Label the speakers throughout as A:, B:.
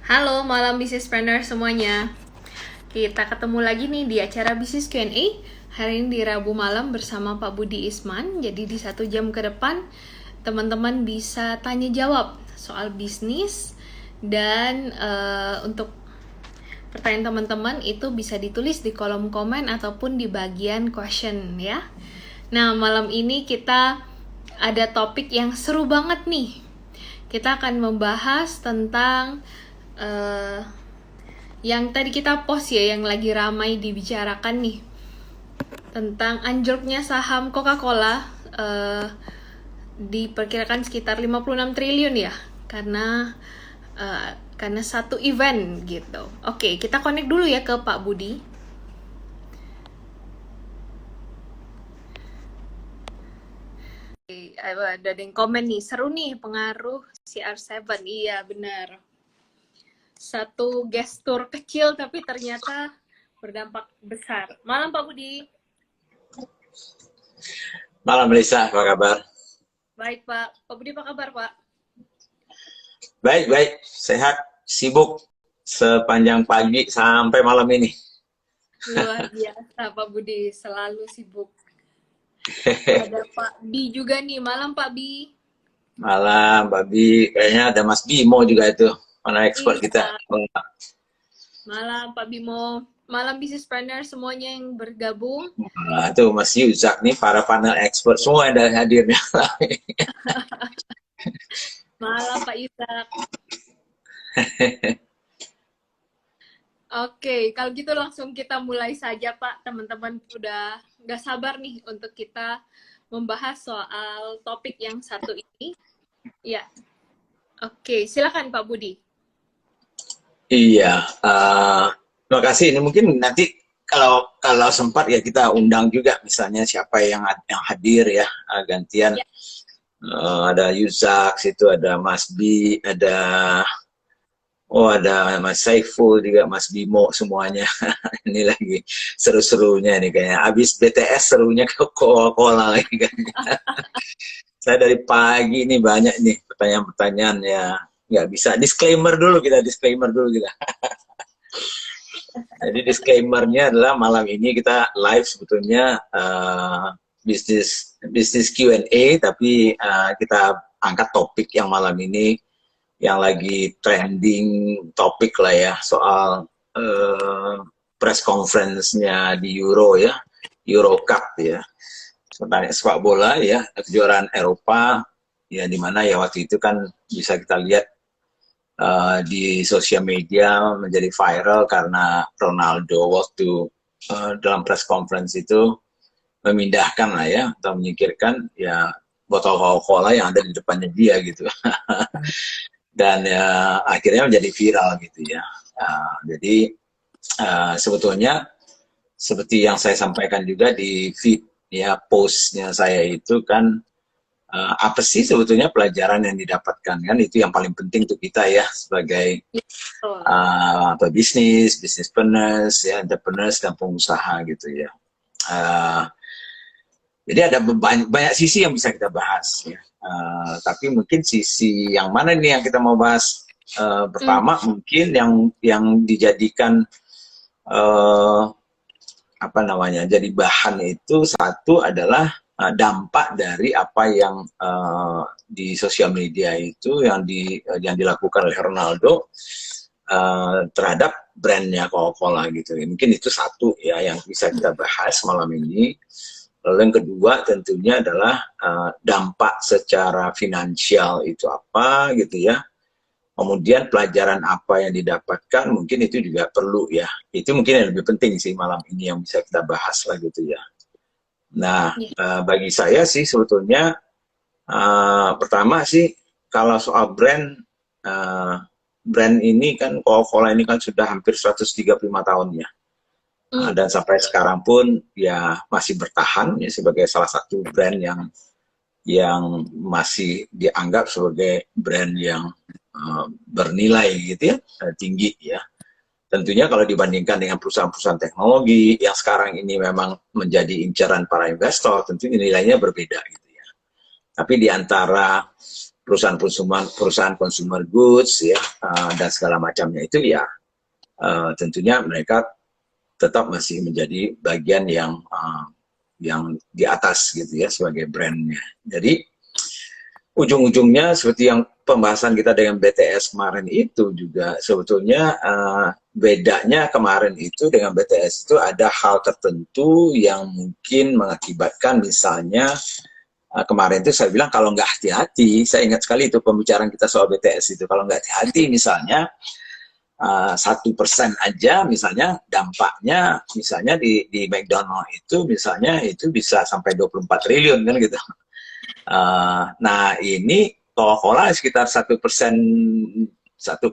A: Halo malam businesspreneur semuanya. Kita ketemu lagi nih di acara bisnis Q&A. Hari ini di Rabu malam bersama Pak Budi Isman. Jadi di 1 jam ke depan teman-teman bisa tanya jawab soal bisnis. Dan untuk pertanyaan teman-teman itu bisa ditulis di kolom komen ataupun di bagian question ya. Nah malam ini kita ada topik yang seru banget nih. Kita akan membahas tentang yang tadi kita post ya, yang lagi ramai dibicarakan nih, tentang anjloknya saham Coca-Cola. Diperkirakan sekitar 56 triliun ya, karena satu event gitu. Oke, kita connect dulu ya ke Pak Budi. Ada yang komen nih, seru nih pengaruh CR7. Iya benar, satu gestur kecil tapi ternyata berdampak besar. Malam Pak Budi.
B: Malam Lisa, apa kabar?
A: Baik Pak. Pak Budi apa kabar Pak?
B: Baik, sehat, sibuk sepanjang pagi sampai malam ini.
A: Luar biasa Pak Budi, selalu sibuk. Ada Pak Bi juga nih, malam Pak Bi.
B: Malam, Babi, kayaknya ada Mas Bimo juga itu, mana ekspor
A: Iya.
B: kita.
A: Malam Pak Bimo, malam businesspreneur semuanya yang bergabung.
B: Nah, itu Mas Yuzak nih, para panel expert semua yang ada hadirnya.
A: Malam Pak Isak. Oke, kalau gitu langsung kita mulai saja Pak. Teman-teman udah nggak sabar nih untuk kita membahas soal topik yang satu ini. Ya, oke, silakan Pak Budi.
B: Iya, terima kasih. Ini mungkin nanti kalau sempat ya kita undang juga misalnya siapa yang hadir ya, gantian.
A: Ya.
B: Ada Yuzak, situ ada Mas Bi, ada Mas Saiful juga, Mas Bimo, semuanya. Ini lagi seru-serunya nih kayaknya. Abis BTS serunya ke Coca-Cola lagi kan. Saya dari pagi ini banyak nih pertanyaan-pertanyaan ya. Nggak bisa. Disclaimer dulu kita. Jadi disclaimernya adalah malam ini kita live sebetulnya bisnis Q&A, tapi kita angkat topik yang malam ini yang lagi trending topik lah ya, soal press conference-nya di Euro ya, Euro Cup ya, sebenarnya sepak bola ya, kejuaraan Eropa ya, dimana ya waktu itu kan bisa kita lihat di sosial media menjadi viral karena Ronaldo waktu dalam press conference itu memindahkan lah ya, atau menyingkirkan ya botol Coca-Cola yang ada di depannya dia gitu. Dan akhirnya menjadi viral gitu ya. Jadi sebetulnya seperti yang saya sampaikan juga di feed ya, postnya saya itu kan, apa sih sebetulnya pelajaran yang didapatkan, kan itu yang paling penting untuk kita ya sebagai businesspreneurs ya, entrepreneurs dan pengusaha gitu ya. Jadi ada banyak sisi yang bisa kita bahas ya. Tapi mungkin sisi yang mana nih yang kita mau bahas? Pertama mungkin yang dijadikan apa namanya, jadi bahan itu satu adalah dampak dari apa yang di sosial media itu yang dilakukan oleh Ronaldo terhadap brandnya Coca-Cola gitu. Mungkin itu satu ya yang bisa kita bahas malam ini. Lalu yang kedua tentunya adalah dampak secara finansial itu apa gitu ya. Kemudian pelajaran apa yang didapatkan, mungkin itu juga perlu ya. Itu mungkin yang lebih penting sih malam ini yang bisa kita bahas lah gitu ya. Nah, bagi saya sih sebetulnya pertama sih kalau soal brand ini kan, Coca-Cola ini kan sudah hampir 135 tahun ya. Dan sampai sekarang pun ya masih bertahan ya sebagai salah satu brand yang masih dianggap sebagai brand yang bernilai gitu ya, tinggi ya. Tentunya kalau dibandingkan dengan perusahaan-perusahaan teknologi yang sekarang ini memang menjadi incaran para investor, tentunya nilainya berbeda gitu ya. Tapi di antara perusahaan consumer goods ya, dan segala macamnya itu ya, tentunya mereka tetap masih menjadi bagian yang di atas gitu ya sebagai brandnya. Jadi ujung-ujungnya seperti yang pembahasan kita dengan BTS kemarin itu juga sebetulnya bedanya kemarin itu dengan BTS itu ada hal tertentu yang mungkin mengakibatkan misalnya kemarin itu saya bilang kalau nggak hati-hati, saya ingat sekali itu pembicaraan kita soal BTS itu, kalau nggak hati-hati misalnya 1% aja misalnya dampaknya misalnya di McDonald itu misalnya itu bisa sampai 24 triliun kan gitu. Nah ini Coca-Cola sekitar 1%, 1,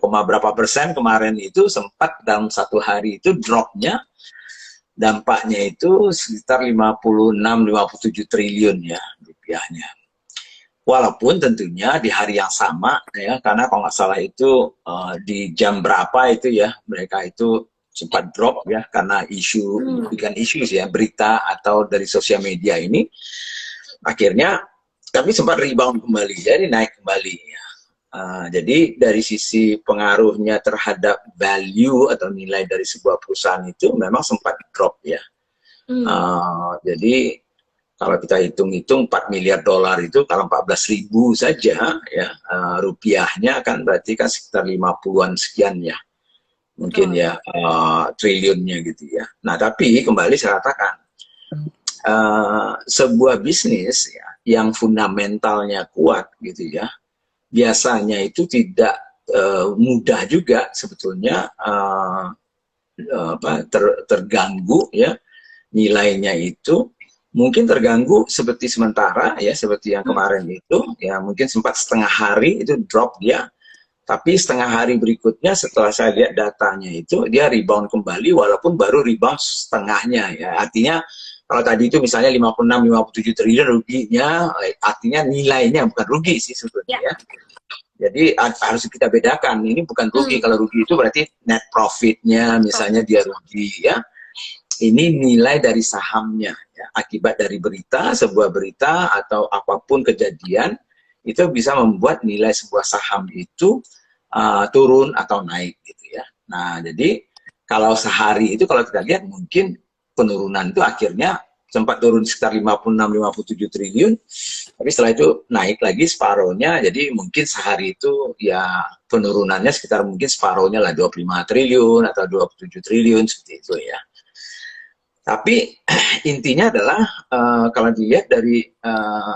B: berapa persen kemarin itu sempat dalam satu hari itu dropnya dampaknya itu sekitar 56-57 triliun ya rupiahnya. Walaupun tentunya di hari yang sama ya, karena kalau nggak salah itu di jam berapa itu ya mereka itu sempat drop ya karena isu, bukan isu sih ya, berita atau dari sosial media ini, akhirnya kami sempat rebound kembali, jadi naik kembali ya. Jadi dari sisi pengaruhnya terhadap value atau nilai dari sebuah perusahaan itu memang sempat drop ya. Jadi kalau kita hitung-hitung 4 miliar dolar itu kalau 14.000 saja ya rupiahnya kan berarti kan sekitar 50-an sekian ya. Mungkin ya triliunnya gitu ya. Nah, tapi kembali saya katakan sebuah bisnis ya yang fundamentalnya kuat gitu ya. Biasanya itu tidak mudah juga sebetulnya terganggu ya nilainya itu. Mungkin terganggu seperti sementara ya, seperti yang kemarin itu ya, mungkin sempat setengah hari itu drop dia, tapi setengah hari berikutnya setelah saya lihat datanya itu dia rebound kembali walaupun baru rebound setengahnya ya. Artinya kalau tadi itu misalnya 56-57 triliun ruginya, artinya nilainya bukan rugi sih sebetulnya ya. Jadi harus kita bedakan, ini bukan rugi. Kalau rugi itu berarti net profitnya misalnya dia rugi ya. Ini nilai dari sahamnya ya, akibat dari berita, sebuah berita atau apapun kejadian itu bisa membuat nilai sebuah saham itu turun atau naik gitu ya. Nah, jadi kalau sehari itu kalau kita lihat mungkin penurunan itu akhirnya sempat turun sekitar 56-57 triliun, tapi setelah itu naik lagi separohnya, jadi mungkin sehari itu ya penurunannya sekitar mungkin separohnya lah 25 triliun atau 27 triliun seperti itu ya. Tapi intinya adalah kalau dilihat dari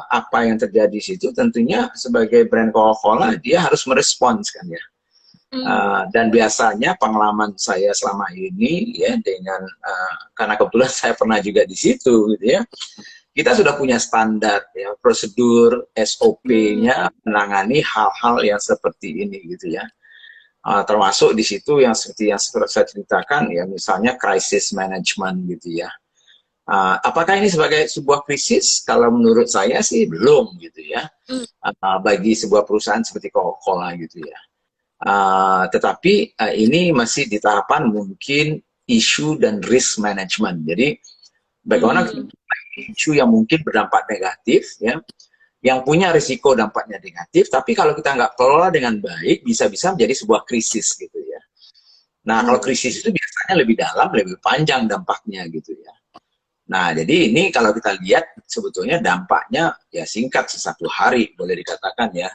B: apa yang terjadi di situ, tentunya sebagai brand Coca-Cola dia harus merespons kan ya. Dan biasanya pengalaman saya selama ini ya dengan karena kebetulan saya pernah juga di situ gitu ya. Kita sudah punya standar ya, prosedur SOP-nya menangani hal-hal yang seperti ini gitu ya. Termasuk di situ yang seperti yang saya ceritakan ya, misalnya crisis management gitu ya. Apakah ini sebagai sebuah krisis? Kalau menurut saya sih belum gitu ya. Bagi sebuah perusahaan seperti Coca-Cola gitu ya. Tetapi ini masih di tahapan mungkin isu dan risk management. Jadi bagaimana isu yang mungkin berdampak negatif ya, yang punya risiko dampaknya negatif, tapi kalau kita nggak kelola dengan baik, bisa-bisa menjadi sebuah krisis gitu ya. Nah, kalau krisis itu biasanya lebih dalam, lebih panjang dampaknya gitu ya. Nah, jadi ini kalau kita lihat sebetulnya dampaknya ya singkat, satu hari boleh dikatakan ya.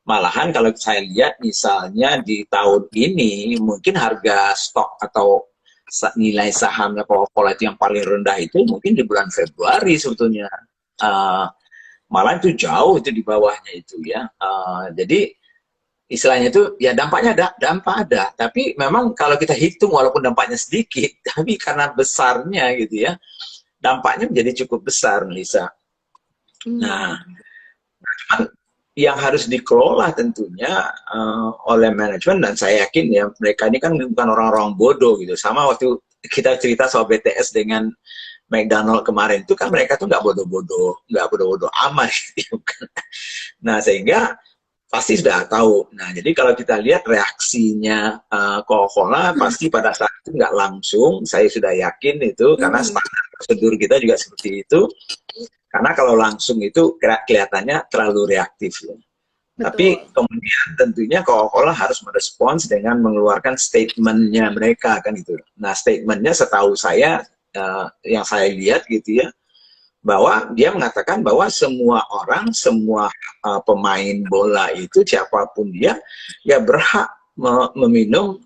B: Malahan kalau saya lihat misalnya di tahun ini, mungkin harga stok atau nilai sahamnya Coca-Cola itu yang paling rendah itu mungkin di bulan Februari sebetulnya. Malah itu jauh itu di bawahnya itu ya. Jadi istilahnya itu ya dampaknya dampak ada, tapi memang kalau kita hitung walaupun dampaknya sedikit, tapi karena besarnya gitu ya, dampaknya menjadi cukup besar, Lisa. Nah, cuman yang harus dikelola tentunya oleh manajemen, dan saya yakin ya mereka ini kan bukan orang-orang bodoh gitu. Sama waktu kita cerita soal BTS dengan McDonald kemarin itu kan mereka tuh nggak bodoh-bodoh amat gitu. Nah, sehingga pasti sudah tahu. Nah, jadi kalau kita lihat reaksinya Coca-Cola pasti pada saat itu nggak langsung, saya sudah yakin itu karena standar prosedur kita juga seperti itu. Karena kalau langsung itu kelihatannya terlalu reaktif ya. Tapi
A: betul.
B: kemudian tentunya Coca-Cola harus merespons dengan mengeluarkan statementnya mereka kan itu. Nah statementnya setahu saya yang saya lihat gitu ya, bahwa dia mengatakan bahwa semua orang, semua pemain bola itu siapapun dia, ya berhak meminum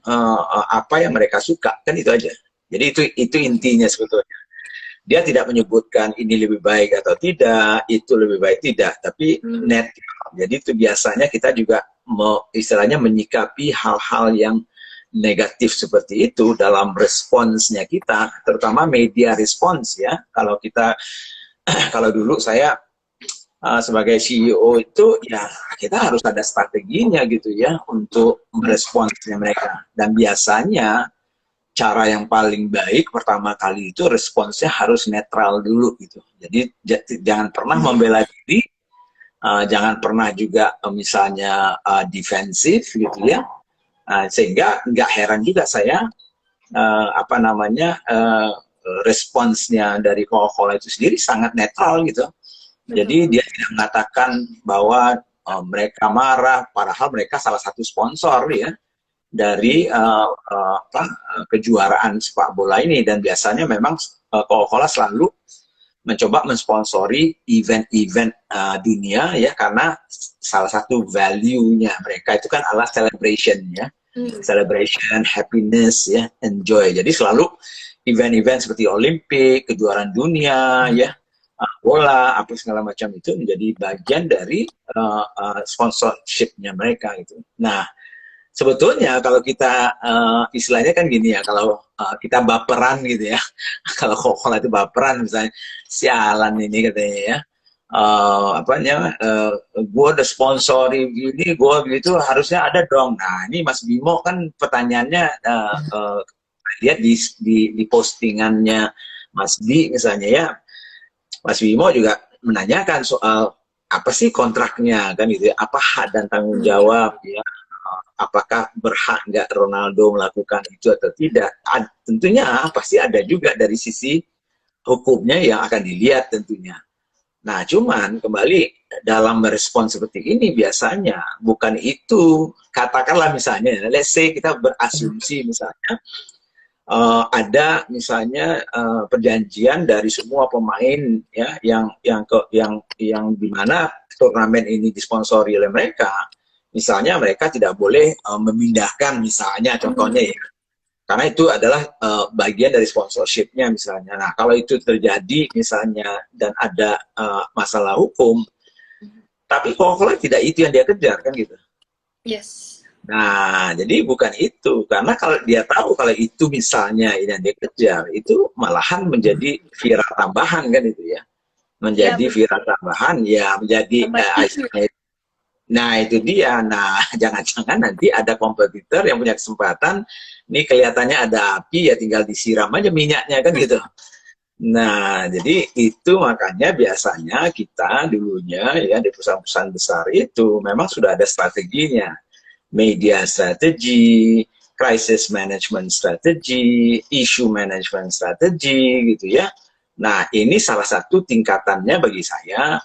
B: apa yang mereka suka kan itu aja. Jadi itu intinya sebetulnya. Dia tidak menyebutkan ini lebih baik atau tidak, itu lebih baik tidak, tapi
A: Hmm.
B: netral. Jadi itu biasanya kita juga istilahnya menyikapi hal-hal yang negatif seperti itu dalam responsnya kita, terutama media respons ya. Kalau kita, kalau dulu saya sebagai CEO itu ya kita harus ada strateginya gitu ya untuk meresponsnya mereka. Dan biasanya cara yang paling baik pertama kali itu responsnya harus netral dulu gitu. Jadi jangan pernah membela diri, jangan pernah juga misalnya defensif gitu ya. Sehingga nggak heran juga saya apa namanya responsnya dari Coca-Cola itu sendiri sangat netral gitu. Jadi
A: Betul.
B: dia tidak mengatakan bahwa mereka marah, padahal mereka salah satu sponsor ya dari kejuaraan sepak bola ini, dan biasanya memang Coca-Cola selalu mencoba mensponsori event-event dunia ya, karena salah satu value-nya mereka itu kan adalah celebration ya,
A: Hmm.
B: celebration, happiness ya, enjoy. Jadi selalu event-event seperti Olimpik, kejuaraan dunia ya, bola apa segala macam itu menjadi bagian dari sponsorship-nya mereka gitu. Nah, sebetulnya kalau kita istilahnya kan gini ya, kalau kita baperan gitu ya, kalau Coca-Cola itu baperan misalnya, sialan ini katanya ya, apa namanya, gue udah sponsori gini, gue gitu harusnya ada dong. Nah ini Mas Bimo kan pertanyaannya lihat di postingannya Mas Di misalnya ya, Mas Bimo juga menanyakan soal apa sih kontraknya kan gitu ya, apa hak dan tanggung
A: Hmm, ya.
B: jawab ya, apakah berhak nggak Ronaldo melakukan itu atau tidak. Tentunya pasti ada juga dari sisi hukumnya yang akan dilihat tentunya. Nah, cuman kembali dalam merespon seperti ini biasanya bukan itu. Katakanlah misalnya, let's say kita berasumsi misalnya ada misalnya perjanjian dari semua pemain ya yang dimana turnamen ini disponsori oleh mereka. Misalnya mereka tidak boleh memindahkan misalnya
A: Hmm.
B: contohnya ya, karena itu adalah bagian dari sponsorshipnya misalnya. Nah kalau itu terjadi misalnya dan ada masalah hukum, tapi Coca-Cola tidak itu yang dia kejar kan gitu.
A: Yes.
B: Nah, jadi bukan itu. Karena kalau dia tahu kalau itu misalnya ini yang dia kejar, itu malahan menjadi viral tambahan kan itu ya.
A: Ya,
B: Menjadi viral tambahan, ya menjadi
A: tambah isu.
B: nah itu dia. Nah, jangan-jangan nanti ada kompetitor yang punya kesempatan, ini kelihatannya ada api, ya tinggal disiram aja minyaknya kan gitu. Nah, jadi itu makanya biasanya kita dulunya ya di perusahaan-perusahaan besar itu memang sudah ada strateginya, media strategi, crisis management strategi, issue management strategi gitu ya. Nah, ini salah satu tingkatannya bagi saya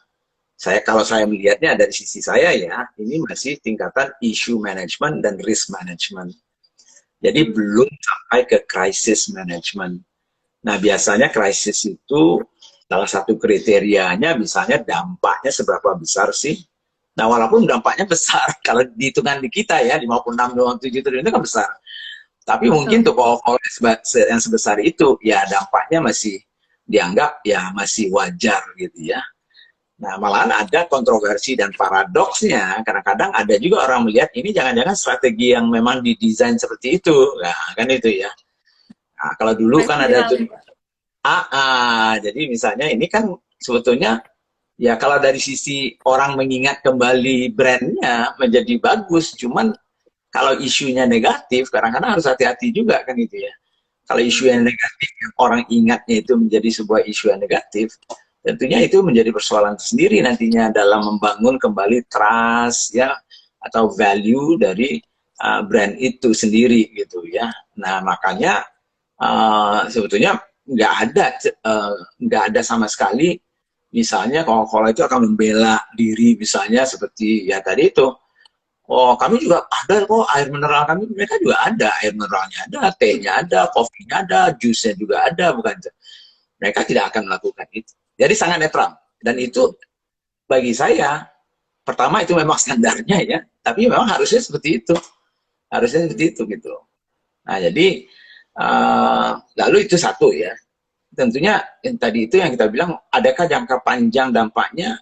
B: kalau saya melihatnya dari sisi saya ya, ini masih tingkatan issue management dan risk management. Jadi
A: Hmm.
B: belum sampai ke crisis management. Nah, biasanya krisis itu salah satu kriterianya misalnya dampaknya seberapa besar sih. Nah, walaupun dampaknya besar, kalau dihitungan di kita ya, 56,7 triliun itu kan besar. Tapi mungkin
A: Betul.
B: untuk yang sebesar itu, ya dampaknya masih dianggap ya masih wajar gitu ya. Nah, malahan ada kontroversi dan paradoksnya, kadang-kadang ada juga orang melihat ini jangan-jangan strategi yang memang didesain seperti itu. Nah, kan itu ya. Nah, kalau dulu
A: Sampai
B: kan ada
A: viral
B: tuh,
A: ya.
B: jadi misalnya ini kan sebetulnya ya kalau dari sisi orang mengingat kembali brandnya menjadi bagus, cuman kalau isunya negatif, kadang-kadang harus hati-hati juga kan gitu ya. Kalau isu yang
A: Hmm.
B: negatif, yang orang ingatnya itu menjadi sebuah isu yang negatif, tentunya itu menjadi persoalan sendiri nantinya dalam membangun kembali trust ya atau value dari brand itu sendiri gitu ya. Nah makanya sebetulnya nggak ada nggak ada sama sekali Misalnya Coca-Cola itu akan membela diri, misalnya seperti ya tadi itu. Oh, kami juga ada kok air mineral kami, mereka juga ada air mineralnya ada, tehnya ada, kopinya ada, jusnya juga ada, bukan? Mereka tidak akan melakukan itu. Jadi sangat netral. Dan itu bagi saya, pertama itu memang standarnya ya, tapi memang harusnya seperti itu, harusnya seperti itu gitu. Nah jadi lalu itu satu ya. Tentunya yang tadi itu yang kita bilang, adakah jangka panjang dampaknya?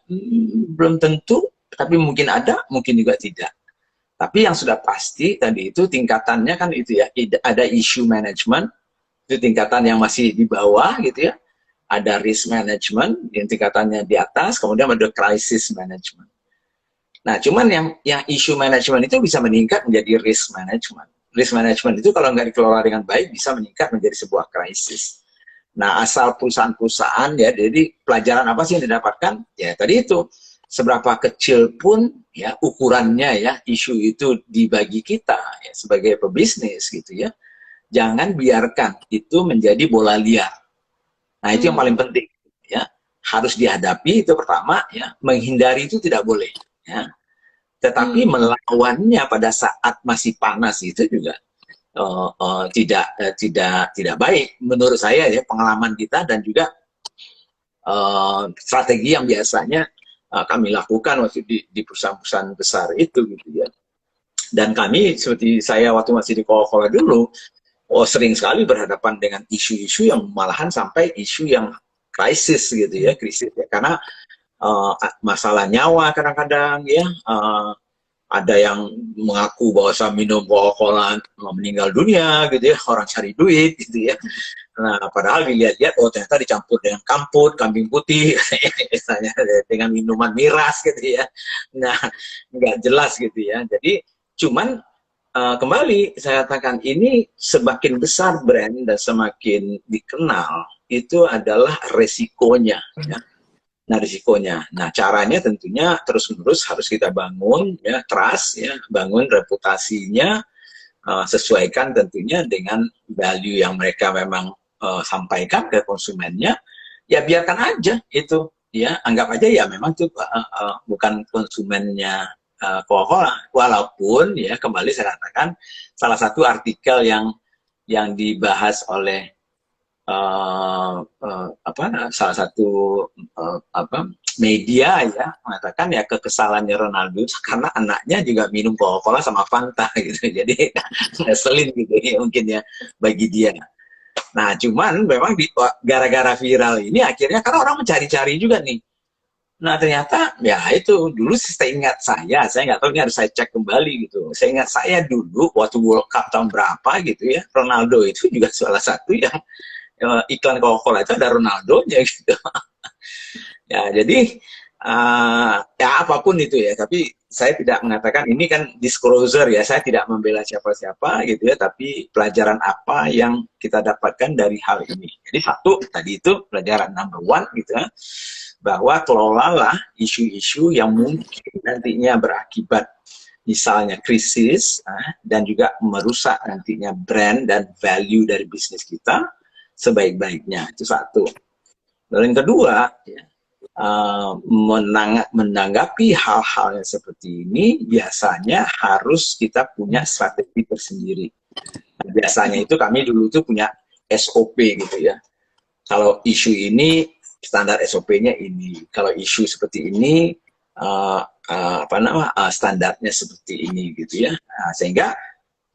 B: Belum tentu, tapi mungkin ada, mungkin juga tidak. Tapi yang sudah pasti tadi itu tingkatannya kan itu ya, ada issue management, itu tingkatan yang masih di bawah gitu ya. Ada risk management, yang tingkatannya di atas, kemudian ada crisis management. Nah, cuman yang issue management itu bisa meningkat menjadi risk management. Risk management itu kalau nggak dikelola dengan baik bisa meningkat menjadi sebuah krisis. Nah, asal perusahaan-perusahaan ya, jadi pelajaran apa sih yang didapatkan? Ya, tadi itu. Seberapa kecil pun ya ukurannya ya, isu itu dibagi kita ya, sebagai pebisnis gitu ya. Jangan biarkan itu menjadi bola liar. Nah, itu yang paling penting ya. Harus dihadapi itu pertama ya, menghindari itu tidak boleh ya. Tetapi melawannya pada saat masih panas itu juga tidak baik menurut saya ya, pengalaman kita dan juga strategi yang biasanya kami lakukan waktu di perusahaan-perusahaan besar itu gitu ya. Dan kami seperti saya waktu masih di Coca-Cola dulu, sering sekali berhadapan dengan isu-isu yang malahan sampai isu yang krisis gitu ya, krisis ya. Karena masalah nyawa kadang-kadang ya, ada yang mengaku bahwa saya minum Coca-Cola meninggal dunia gitu ya, orang cari duit gitu ya. Nah, padahal dilihat-lihat, oh ternyata dicampur dengan kamput, kambing putih, misalnya dengan minuman miras gitu ya. Nah, nggak jelas gitu ya. Jadi, cuman kembali saya katakan ini semakin besar brand dan semakin dikenal, itu adalah resikonya. Ya. Nah, risikonya. Nah, caranya tentunya terus-menerus harus kita bangun, ya, trust, ya, bangun reputasinya, sesuaikan tentunya dengan value yang mereka memang sampaikan ke konsumennya. Ya biarkan aja itu, ya anggap aja ya memang itu bukan konsumennya Coca-Cola. Walaupun ya kembali saya katakan salah satu artikel yang dibahas oleh salah satu media ya mengatakan ya kekesalannya Ronaldo karena anaknya juga minum Coca-Cola sama Fanta gitu, jadi ngeselin gitu ya mungkin ya bagi dia. Nah cuman memang gara-gara viral ini akhirnya karena orang mencari-cari juga nih. Nah ternyata ya itu dulu saya ingat saya nggak tahu, ini harus saya cek kembali gitu. Saya ingat saya dulu waktu World Cup tahun berapa gitu ya, Ronaldo itu juga salah satu yang iklan Coca-Cola itu ada Ronaldo-nya gitu. Ya, jadi ya apapun itu ya, tapi saya tidak mengatakan ini kan disclosure ya, saya tidak membela siapa-siapa gitu ya, tapi pelajaran apa yang kita dapatkan dari hal ini. Jadi satu, tadi itu pelajaran number one gitu ya, bahwa kelolalah isu-isu yang mungkin nantinya berakibat misalnya krisis dan juga merusak nantinya brand dan value dari bisnis kita sebaik-baiknya. Itu satu. Dan yang kedua, ya, menanggapi hal-hal yang seperti ini biasanya harus kita punya strategi tersendiri. Nah, biasanya itu kami dulu tuh punya SOP gitu ya. Kalau isu ini standar SOP-nya ini. Kalau isu seperti ini standarnya seperti ini gitu ya. Nah, sehingga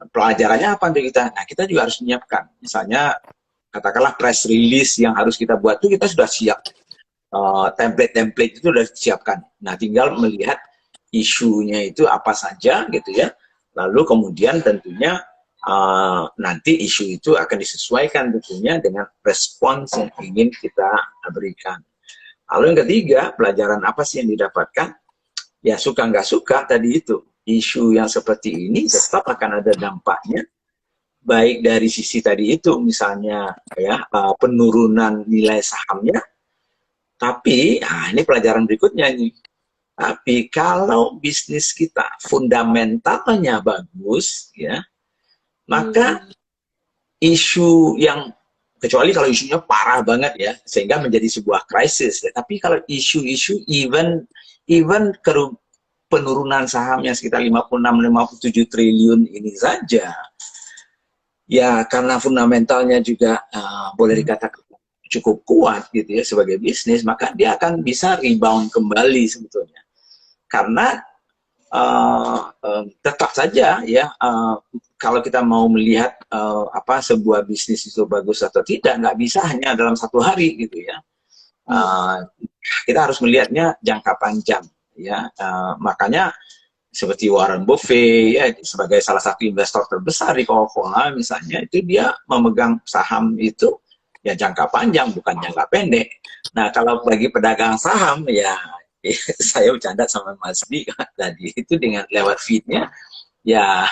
B: pelajarannya apa untuk kita? Nah, kita juga harus menyiapkan. Misalnya katakanlah press release yang harus kita buat itu kita sudah siap, template-template itu sudah disiapkan. Nah, tinggal melihat isunya itu apa saja gitu ya. Lalu kemudian tentunya nanti isu itu akan disesuaikan tentunya dengan respons yang ingin kita berikan. Lalu yang ketiga, pelajaran apa sih yang didapatkan? Ya suka nggak suka tadi itu, isu yang seperti ini tetap akan ada dampaknya. Baik dari sisi tadi itu misalnya ya penurunan nilai sahamnya, tapi ini pelajaran berikutnya nih. Tapi kalau bisnis kita fundamentalnya bagus ya, maka isu yang kecuali kalau isunya parah banget ya, sehingga menjadi sebuah krisis. Ya. Tapi kalau isu-isu even penurunan sahamnya sekitar 56-57 triliun ini saja, ya karena fundamentalnya juga boleh dikatakan cukup kuat gitu ya sebagai bisnis, maka dia akan bisa rebound kembali sebetulnya. Karena tetap saja ya kalau kita mau melihat apa sebuah bisnis itu bagus atau tidak, nggak bisa hanya dalam satu hari gitu ya. Kita harus melihatnya jangka panjang ya. Makanya seperti Warren Buffett ya sebagai salah satu investor terbesar di Coca-Cola misalnya, itu dia memegang saham itu ya jangka panjang bukan jangka pendek. Nah kalau bagi pedagang saham ya saya bercanda sama Mas Bi tadi itu dengan lewat feednya ya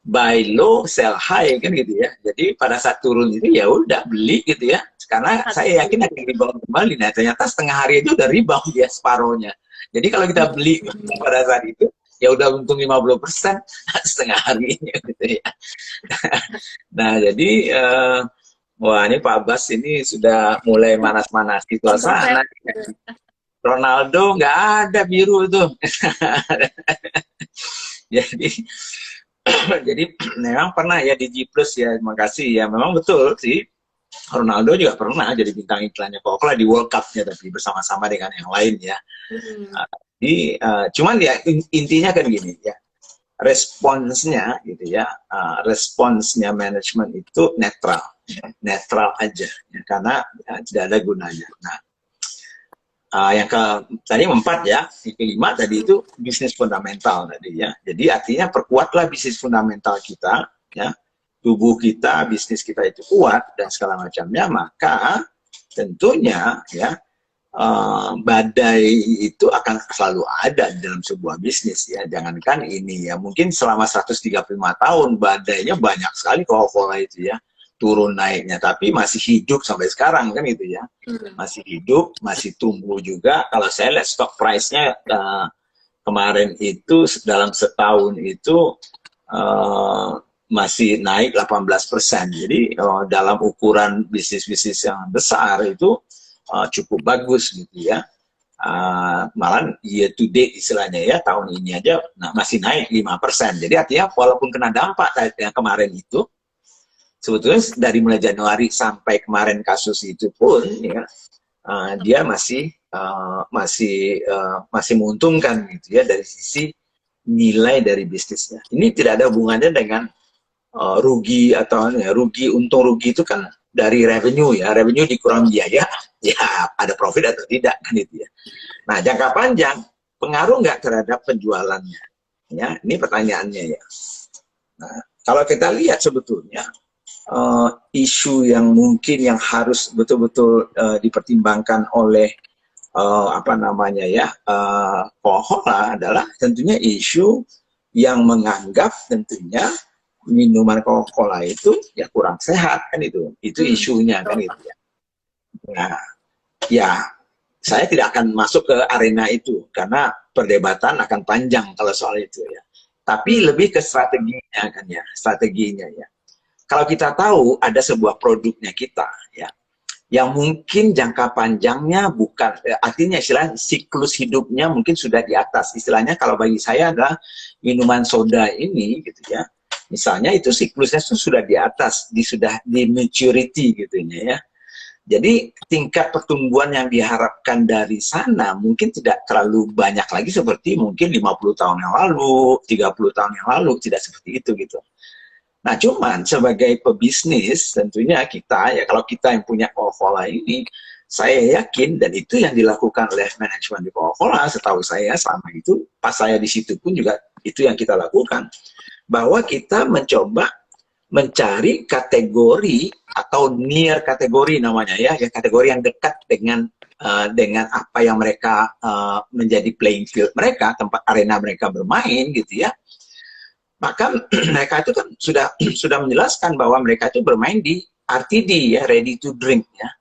B: buy low sell high kan gitu ya. Jadi pada saat turun itu ya udah beli gitu ya. Karena saya yakin akan rebound kembali. Nah ternyata setengah hari itu udah rebound dia separohnya. Jadi kalau kita beli pada saat itu ya udah untung 50% setengah harinya gitu ya. Nah jadi wah ini Pak Bas ini sudah mulai manas-manasi suasana. Ronaldo nggak ada biru tuh. jadi jadi memang pernah ya di G Plus ya, terima kasih ya, memang betul sih Ronaldo juga pernah jadi bintang iklannya Coca-Cola di World Cup-nya, tapi bersama-sama dengan yang lain ya. Cuman ya intinya kan gini ya, responsnya gitu ya, responsnya manajemen itu netral, ya, netral aja ya, karena ya, tidak ada gunanya. Nah yang tadi 4 ya, yang kelima tadi itu bisnis fundamental tadi ya. Jadi artinya perkuatlah bisnis fundamental kita ya, tubuh kita, bisnis kita itu kuat dan segala macamnya, maka tentunya ya badai itu akan selalu ada di dalam sebuah bisnis ya. Jangankan ini ya, mungkin selama 135 tahun badainya banyak sekali Coca-Cola itu ya, turun naiknya, tapi masih hidup sampai sekarang kan gitu ya, masih hidup, masih tumbuh juga. Kalau saya lihat stock price-nya kemarin itu dalam setahun itu masih naik 18%. Jadi dalam ukuran bisnis-bisnis yang besar itu cukup bagus gitu ya. Malah year to date istilahnya ya, tahun ini aja masih naik 5%. Jadi artinya walaupun kena dampak yang kemarin itu, sebetulnya dari mulai Januari sampai kemarin kasus itu pun ya, dia masih menguntungkan gitu ya dari sisi nilai dari bisnisnya. Ini tidak ada hubungannya dengan rugi atau ya, untung rugi itu kan dari revenue ya, revenue dikurang biaya ya ada profit atau tidak kan itu ya. Nah jangka panjang pengaruh nggak terhadap penjualannya ya, ini pertanyaannya ya. Nah kalau kita lihat sebetulnya isu yang mungkin yang harus betul-betul dipertimbangkan oleh apa namanya ya Coca-Cola adalah tentunya isu yang menganggap tentunya minuman Coca-Cola itu ya kurang sehat kan, itu isunya kan itu ya. Nah ya saya tidak akan masuk ke arena itu karena perdebatan akan panjang kalau soal itu ya, tapi lebih ke strateginya kan ya, strateginya ya. Kalau kita tahu ada sebuah produknya kita ya, yang mungkin jangka panjangnya bukan, artinya istilah siklus hidupnya mungkin sudah di atas. Istilahnya kalau bagi saya adalah minuman soda ini gitu ya, misalnya itu siklusnya sudah di atas, sudah di maturity gitu ya. Jadi tingkat pertumbuhan yang diharapkan dari sana mungkin tidak terlalu banyak lagi seperti mungkin 50 tahun yang lalu, 30 tahun yang lalu, tidak seperti itu gitu. Nah, cuman sebagai pebisnis tentunya kita ya, kalau kita yang punya Coca-Cola ini, saya yakin dan itu yang dilakukan oleh manajemen di Coca-Cola setahu saya selama itu, pas saya di situ pun juga itu yang kita lakukan, bahwa kita mencoba mencari kategori atau near kategori namanya ya, kategori yang dekat dengan apa yang mereka menjadi playing field mereka, tempat arena mereka bermain gitu ya. Maka mereka itu kan sudah menjelaskan bahwa mereka itu bermain di RTD ya, ready to drink ya,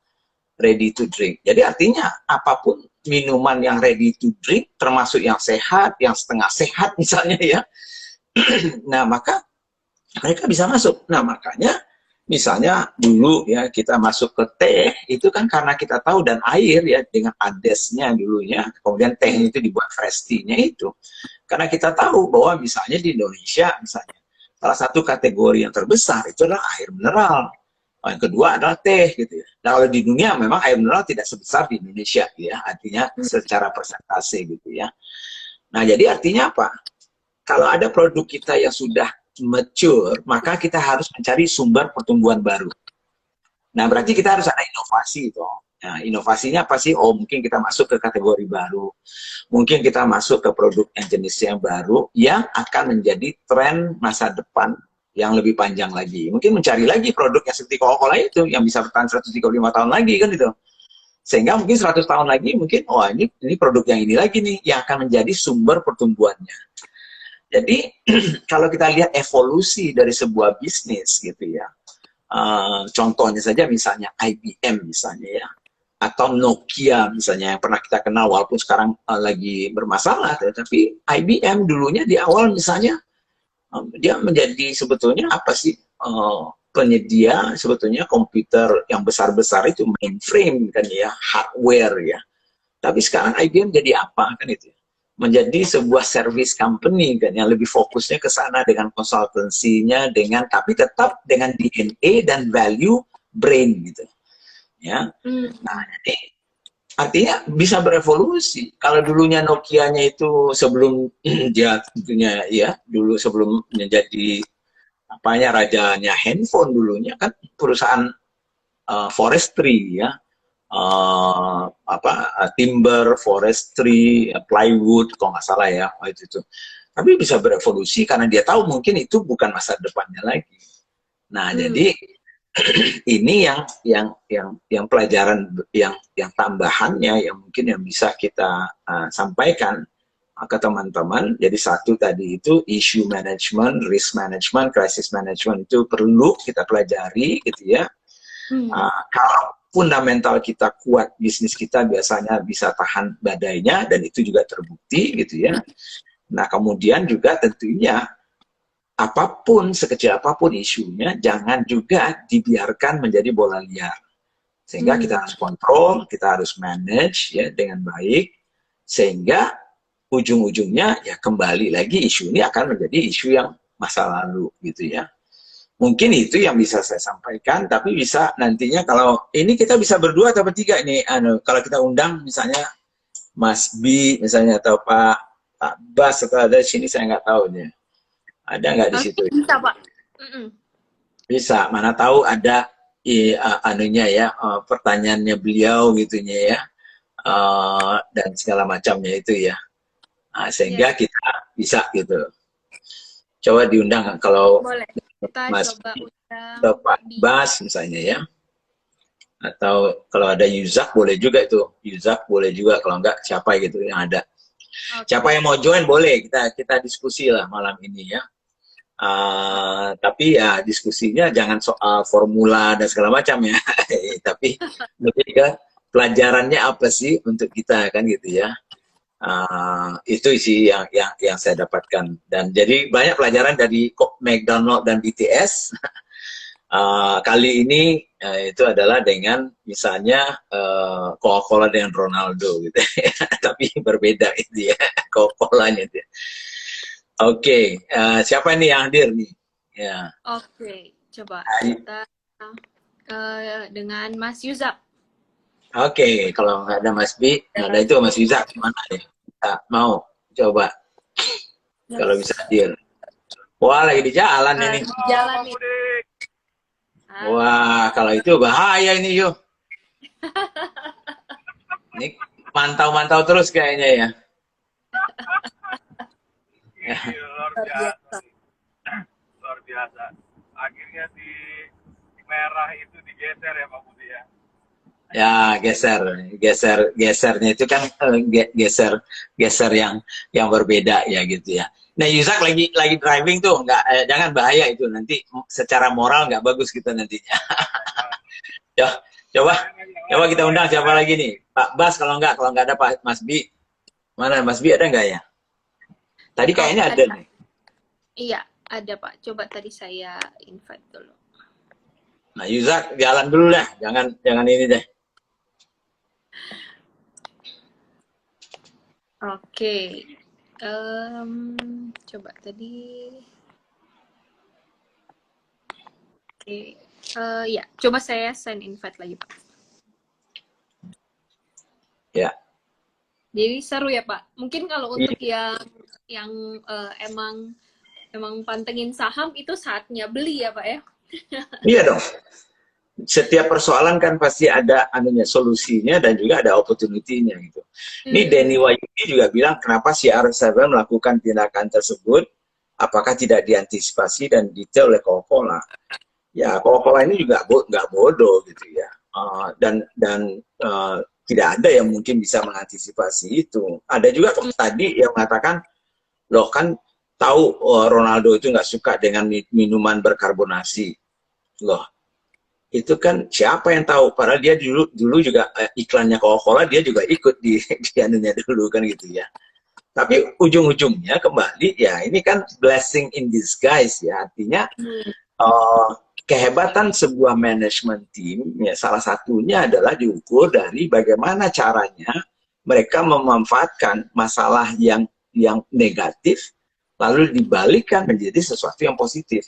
B: ready to drink. Jadi artinya apapun minuman yang ready to drink, termasuk yang sehat, yang setengah sehat misalnya ya, nah maka mereka bisa masuk. Nah makanya Misalnya dulu ya kita masuk ke teh itu kan karena kita tahu, dan air ya dengan adesnya dulunya, kemudian teh itu dibuat fresh tea-nya itu karena kita tahu bahwa misalnya di Indonesia misalnya salah satu kategori yang terbesar itu adalah air mineral. Yang kedua adalah teh gitu ya. Nah, kalau di dunia memang air mineral tidak sebesar di Indonesia ya, artinya secara persentase gitu ya. Nah, jadi artinya apa? Kalau ada produk kita yang sudah mature, maka kita harus mencari sumber pertumbuhan baru. Nah, berarti kita harus ada inovasi dong. Nah, inovasinya apa sih? Oh, mungkin kita masuk ke kategori baru. Mungkin kita masuk ke produk yang jenisnya yang baru, yang akan menjadi tren masa depan yang lebih panjang lagi. Mungkin mencari lagi produk yang seperti Coca-Cola itu, yang bisa bertahan 135 tahun lagi, kan gitu. Sehingga mungkin 100 tahun lagi, mungkin, oh ini produk yang ini lagi nih, yang akan menjadi sumber pertumbuhannya. Jadi, kalau kita lihat evolusi dari sebuah bisnis gitu ya, contohnya saja misalnya IBM misalnya ya, atau Nokia misalnya yang pernah kita kenal walaupun sekarang lagi bermasalah, tapi IBM dulunya di awal misalnya dia menjadi sebetulnya apa sih, penyedia sebetulnya komputer yang besar-besar itu mainframe kan ya, hardware ya. Tapi sekarang IBM jadi apa kan itu? Menjadi sebuah service company kan yang lebih fokusnya ke sana dengan konsultansinya, dengan tapi tetap dengan DNA dan value brain gitu ya. Nah, jadi artinya bisa berevolusi. Kalau dulunya Nokia-nya itu sebelum dia tentunya ya dulu sebelum menjadi apanya rajanya handphone, dulunya kan perusahaan forestry ya, timber, forestry, plywood, kalau nggak salah ya, itu. Tapi bisa berevolusi karena dia tahu mungkin itu bukan masa depannya lagi. Nah, jadi ini yang pelajaran yang tambahannya yang mungkin yang bisa kita sampaikan ke teman-teman. Jadi satu tadi itu issue management, risk management, crisis management itu perlu kita pelajari gitu ya. Kalau fundamental kita kuat, bisnis kita biasanya bisa tahan badainya, dan itu juga terbukti gitu ya. Nah, kemudian juga tentunya apapun, sekecil apapun isunya, jangan juga dibiarkan menjadi bola liar. Sehingga kita harus kontrol, kita harus manage ya dengan baik, sehingga ujung-ujungnya ya kembali lagi isu ini akan menjadi isu yang masa lalu gitu ya. Mungkin itu yang bisa saya sampaikan, tapi bisa nantinya kalau ini kita bisa berdua atau bertiga ini, kalau kita undang misalnya Mas B misalnya atau Pak Bas atau ada di sini, saya nggak tahu nih. Ada nggak di situ?
A: Bisa, Pak.
B: Bisa, mana tahu ada anunya ya, pertanyaannya beliau gitunya ya, dan segala macamnya itu ya. Nah, sehingga kita bisa gitu. Coba diundang kalau
A: boleh. Kita
B: Mas
A: coba undang
B: atau Pak Bas misalnya ya, atau kalau ada Yuzak boleh juga itu, Yuzak boleh juga, kalau enggak siapa gitu yang ada. Siapa yang mau join boleh, kita diskusi lah malam ini ya. Tapi ya diskusinya jangan soal formula dan segala macam ya, tapi lebih ke pelajarannya apa sih untuk kita kan gitu ya. Itu sih yang saya dapatkan, dan jadi banyak pelajaran dari McDonald dan BTS. Kali ini itu adalah dengan misalnya Coca-Cola dengan Ronaldo gitu ya. Tapi berbeda itu ya Coca-Colanya itu. Oke, siapa nih yang hadir nih? Ya.
A: Oke, coba kita dengan Mas Yuzak.
B: Oke, kalau nggak ada Mas B, nggak ada itu Mas Yuzak gimana ya? Mau coba kalau bisa hadir. Wah, lagi di jalan ini.
A: Jalan nih.
B: Wah, kalau itu bahaya ini yuk. Ini mantau-mantau terus kayaknya ya.
C: Luar biasa. Luar biasa. Akhirnya si merah itu digeser ya Pak Budi ya.
B: Ya, gesernya itu kan geser yang berbeda ya gitu ya. Nah, Yuzak lagi driving tuh, nggak, jangan bahaya itu, nanti secara moral nggak bagus kita nantinya. coba kita undang siapa lagi nih, Pak Bas, kalau nggak ada Pak Mas B, mana Mas B, ada nggak ya? Tadi kayaknya ada nih.
A: Iya, ada Pak. Coba tadi saya invite dulu.
B: Nah, Yuza jalan dulu dah, jangan ini deh.
A: Oke. Coba tadi. Oke. Ya, coba saya send invite lagi, Pak.
B: Ya.
A: Jadi seru ya, Pak. Mungkin kalau
B: Iya.
A: untuk yang emang pantengin saham itu saatnya beli ya, Pak ya.
B: Iya dong. Setiap persoalan kan pasti ada anunya, solusinya dan juga ada opportunity-nya gitu. Ini Denny Wahyudi juga bilang kenapa si CR7 melakukan tindakan tersebut, apakah tidak diantisipasi dan detail oleh Coca-Cola. Ya, Coca-Cola ini juga nggak bodoh gitu ya. Dan tidak ada yang mungkin bisa mengantisipasi itu. Ada juga tadi yang mengatakan, loh kan tahu Ronaldo itu nggak suka dengan minuman berkarbonasi. Loh, itu kan siapa yang tahu? Padahal dia dulu juga iklannya Coca-Cola dia juga ikut di anunya dulu kan gitu ya. Tapi ujung-ujungnya kembali ya ini kan blessing in disguise ya, artinya kehebatan sebuah manajemen tim ya salah satunya adalah diukur dari bagaimana caranya mereka memanfaatkan masalah yang negatif lalu dibalikkan menjadi sesuatu yang positif.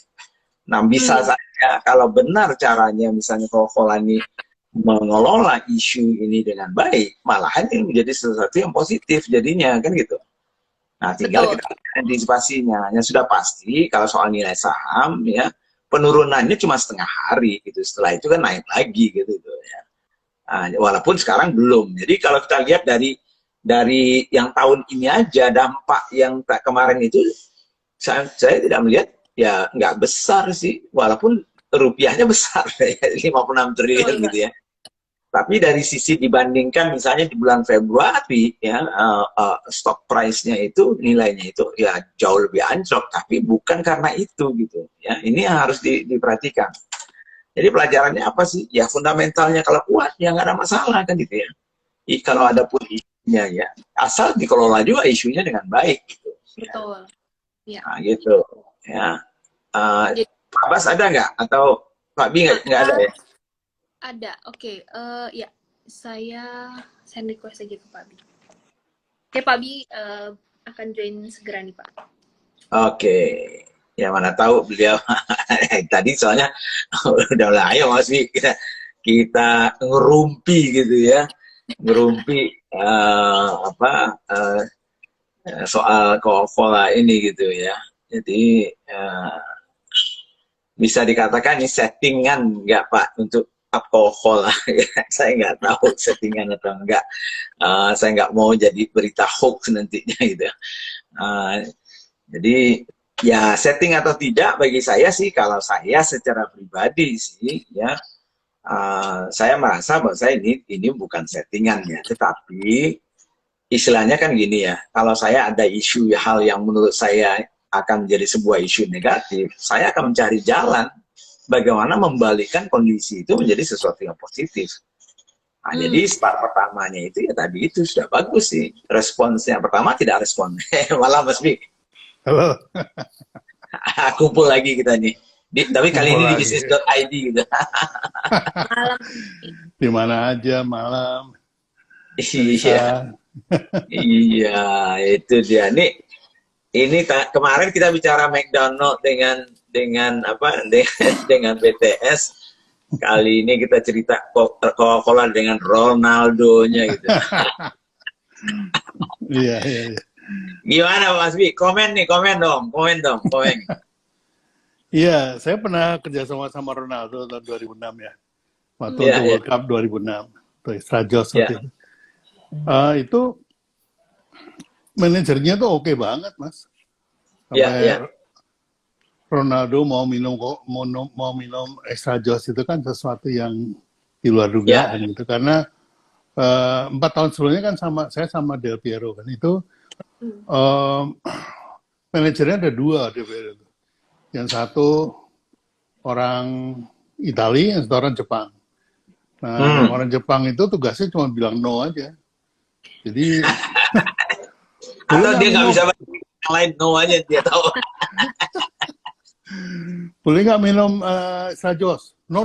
B: Nah, bisa saja kalau benar caranya misalnya Coca-Cola ini mengelola isu ini dengan baik, malahan ini menjadi sesuatu yang positif jadinya kan gitu. Nah, tinggal kita antisipasinya. Yang sudah pasti kalau soal nilai saham ya penurunannya cuma setengah hari gitu. Setelah itu kan naik lagi gitu ya. Nah, walaupun sekarang belum. Jadi kalau kita lihat dari yang tahun ini aja dampak yang kemarin itu saya tidak melihat ya nggak besar sih, walaupun rupiahnya besar ya 56 triliun gitu ya. Tapi dari sisi dibandingkan misalnya di bulan Februari ya stock price-nya itu nilainya itu ya jauh lebih anjlok, tapi bukan karena itu gitu ya. Ini yang harus diperhatikan. Jadi pelajarannya apa sih? Ya fundamentalnya kalau kuat ya nggak ada masalah kan gitu ya. Kalau ada pun isunya ya asal dikelola juga isunya dengan baik gitu.
A: Betul. Ya.
B: Nah gitu ya. Pak Bas ada nggak? Atau Pak Bi nggak ada ya?
A: Ada, oke. Ya, saya send request aja ke Pak Bi. Oke, Pak Bi akan join segera nih, Pak.
B: Oke. Ya mana tahu beliau tadi soalnya udah lah ayo Mas Bi kita ngerumpi gitu ya. Ngerumpi soal Coca-Cola ini gitu ya. Jadi bisa dikatakan ini settingan nggak Pak untuk Coca-Cola? Saya nggak tahu settingan atau enggak. Saya nggak mau jadi berita hoax nantinya gitu. Jadi ya setting atau tidak bagi saya sih, kalau saya secara pribadi sih ya saya merasa bahwa saya ini bukan settingan ya, tetapi istilahnya kan gini ya, kalau saya ada isu hal yang menurut saya akan menjadi sebuah isu negatif, saya akan mencari jalan bagaimana membalikkan kondisi itu menjadi sesuatu yang positif. Nah, jadi start pertamanya itu ya tadi itu sudah bagus sih. Responsnya pertama tidak respon. Malah Mas Bi.
D: Halo.
B: Kumpul lagi kita nih. Tapi kali ini di bisnis.id gitu.
A: Malam.
D: Di mana aja malam.
B: Iya. Iya, itu dia. Ini kemarin kita bicara McDonald dengan BTS. Kali ini kita cerita Coca-Cola dengan Ronaldo-nya gitu.
D: Iya.
B: Gimana Mas Bi? Komen dong.
D: Iya, saya pernah kerjasama sama Ronaldo tahun 2006 ya. Waktu untuk World Cup 2006. Tuh, Strajos waktu itu. Itu manajernya tuh oke banget, Mas. Sampai Ronaldo mau minum extra joss itu kan sesuatu yang di luar dugaan gitu. Karena 4 tahun sebelumnya kan saya sama Del Piero kan itu manajernya ada 2 Del Piero. Yang satu orang Italia, yang satu orang Jepang. Nah, orang Jepang itu tugasnya cuma bilang no aja. Jadi
B: atau dia nggak bisa yang lain, no aja dia tahu.
D: Boleh nggak minum Sajos? no,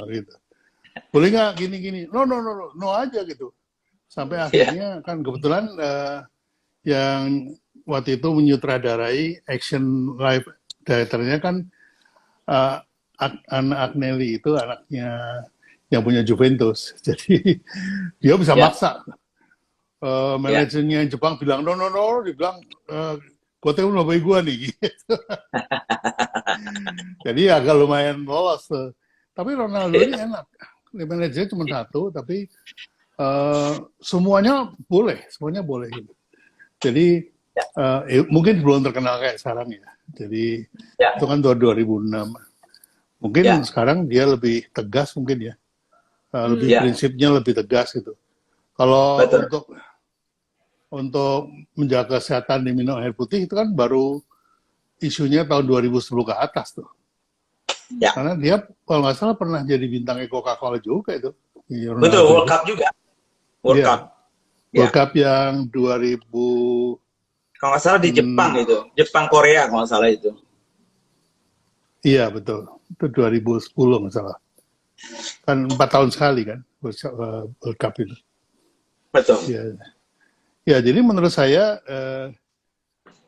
D: gitu. Boleh nggak gini, no aja gitu. Sampai akhirnya kan kebetulan yang waktu itu menyutradarai action live directornya kan anak Agnelli itu anaknya yang punya Juventus. Jadi dia bisa maksa. Manajernya Jepang bilang no, dia bilang gue tau lebih gue nih. Gitu. Jadi agak lumayan lolos. Tapi Ronaldo ini enak. Manajernya cuma satu, tapi semuanya boleh gitu. Jadi mungkin belum terkenal kayak sekarang ya. Jadi itu kan 2006. Mungkin sekarang dia lebih tegas mungkin ya. Lebih prinsipnya lebih tegas gitu. Kalau untuk menjaga kesehatan di minum air putih itu kan baru isunya tahun 2010 ke atas tuh. Karena dia kalau nggak salah pernah jadi bintangnya Coca-Cola juga itu.
B: Betul, World Cup juga. World
D: Cup yang 2000
B: kalau nggak salah di Jepang itu, Jepang Korea kalau nggak salah itu.
D: Iya betul, itu 2010 nggak salah. Kan 4 tahun sekali kan World Cup itu.
B: Betul.
D: Ya jadi menurut saya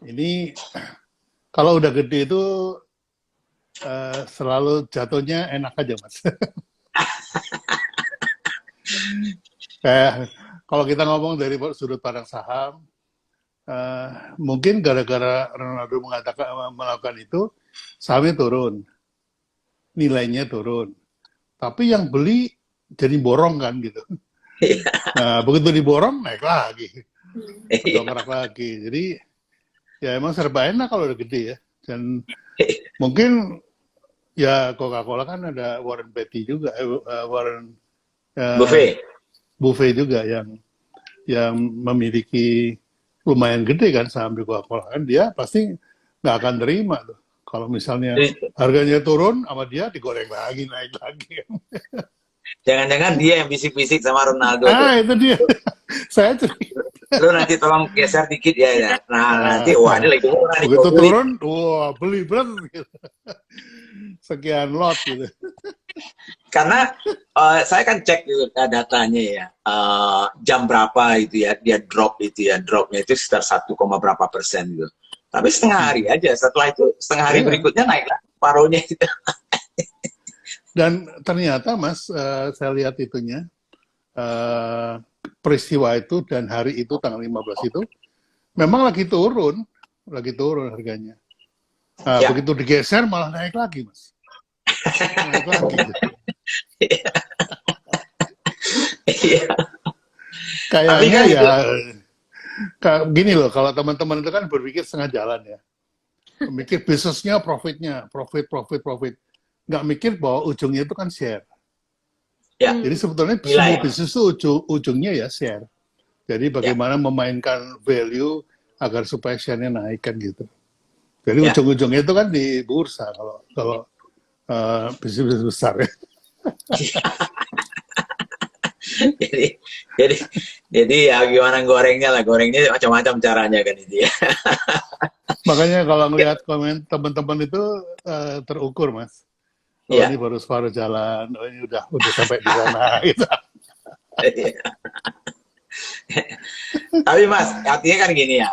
D: ini kalau udah gede itu selalu jatuhnya enak aja mas. Kayak kalau kita ngomong dari sudut pandang saham, mungkin gara-gara Ronaldo melakukan itu, sahamnya turun, nilainya turun. Tapi yang beli jadi borong kan gitu. Nah begitu diborong naik lagi, dongkrak lagi. Jadi ya emang serba enak kalau udah gede ya. Dan mungkin ya Coca-Cola kan ada Warren Beatty juga, Warren Buffett juga yang memiliki lumayan gede kan saham di Coca-Cola kan, dia pasti nggak akan terima tuh kalau misalnya harganya turun sama dia digoreng lagi naik lagi.
B: Jangan-jangan dia yang bisik-bisik sama Ronaldo.
D: Itu dia. Saya cerita.
B: Lu nanti tolong geser dikit ya. Nah, nanti wah ini lagi murah nih.
D: Begitu turun, wah beli bener gitu. Sekian lot gitu.
B: Karena saya kan cek datanya ya, jam berapa itu ya, dia drop itu ya, dropnya itu sekitar 1, berapa persen gitu. Tapi setengah hari aja, setelah itu setengah hari berikutnya naik lah, paruhnya gitu.
D: Dan ternyata Mas, saya lihat itunya, peristiwa itu dan hari itu tanggal 15 itu, memang lagi turun harganya. Nah, begitu digeser malah naik lagi Mas. Naik lagi. Kayaknya ya gini loh, kalau teman-teman itu kan berpikir setengah jalan ya, mikir bisnisnya profit, nggak mikir bahwa ujungnya itu kan share. Jadi sebetulnya semua bisnis itu ujungnya ya share. Jadi bagaimana memainkan value agar supaya share-nya naik kan gitu. Jadi ujung-ujungnya itu kan di bursa kalau bisnis besar ya.
B: jadi ya gimana gorengnya macam-macam caranya kan itu ya.
D: Makanya kalau ngelihat komen teman-teman itu terukur Mas. Oh ini baru separuh jalan, oh ini udah sampai di sana gitu.
B: Tapi Mas, artinya kan gini ya,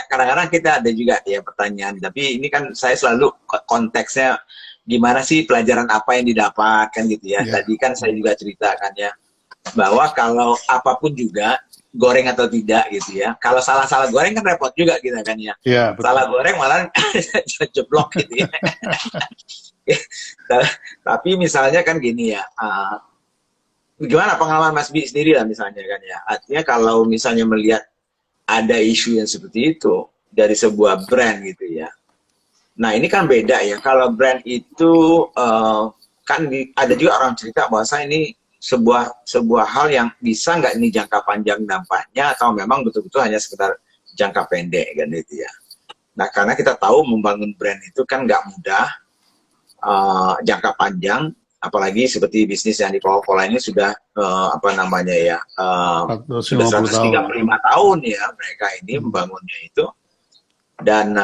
B: kadang-kadang kita ada juga ya pertanyaan, tapi ini kan saya selalu konteksnya gimana sih pelajaran apa yang didapatkan gitu ya. Tadi kan saya juga ceritakan ya, bahwa kalau apapun juga, goreng atau tidak gitu ya, kalau salah-salah goreng kan repot juga gitu kan ya. Salah goreng malah jeblok gitu ya. Tapi misalnya kan gini ya, gimana pengalaman Mas Bi sendiri lah misalnya kan ya, artinya kalau misalnya melihat ada isu yang seperti itu dari sebuah brand gitu ya, nah ini kan beda ya, kalau brand itu kan ada juga orang cerita bahwa ini sebuah hal yang bisa nggak ini jangka panjang dampaknya, atau memang betul-betul hanya sekedar jangka pendek kan gitu ya. Nah karena kita tahu membangun brand itu kan nggak mudah, jangka panjang, apalagi seperti bisnis yang di Coca-Cola ini sudah sudah 135 tahun ya mereka ini membangunnya itu, dan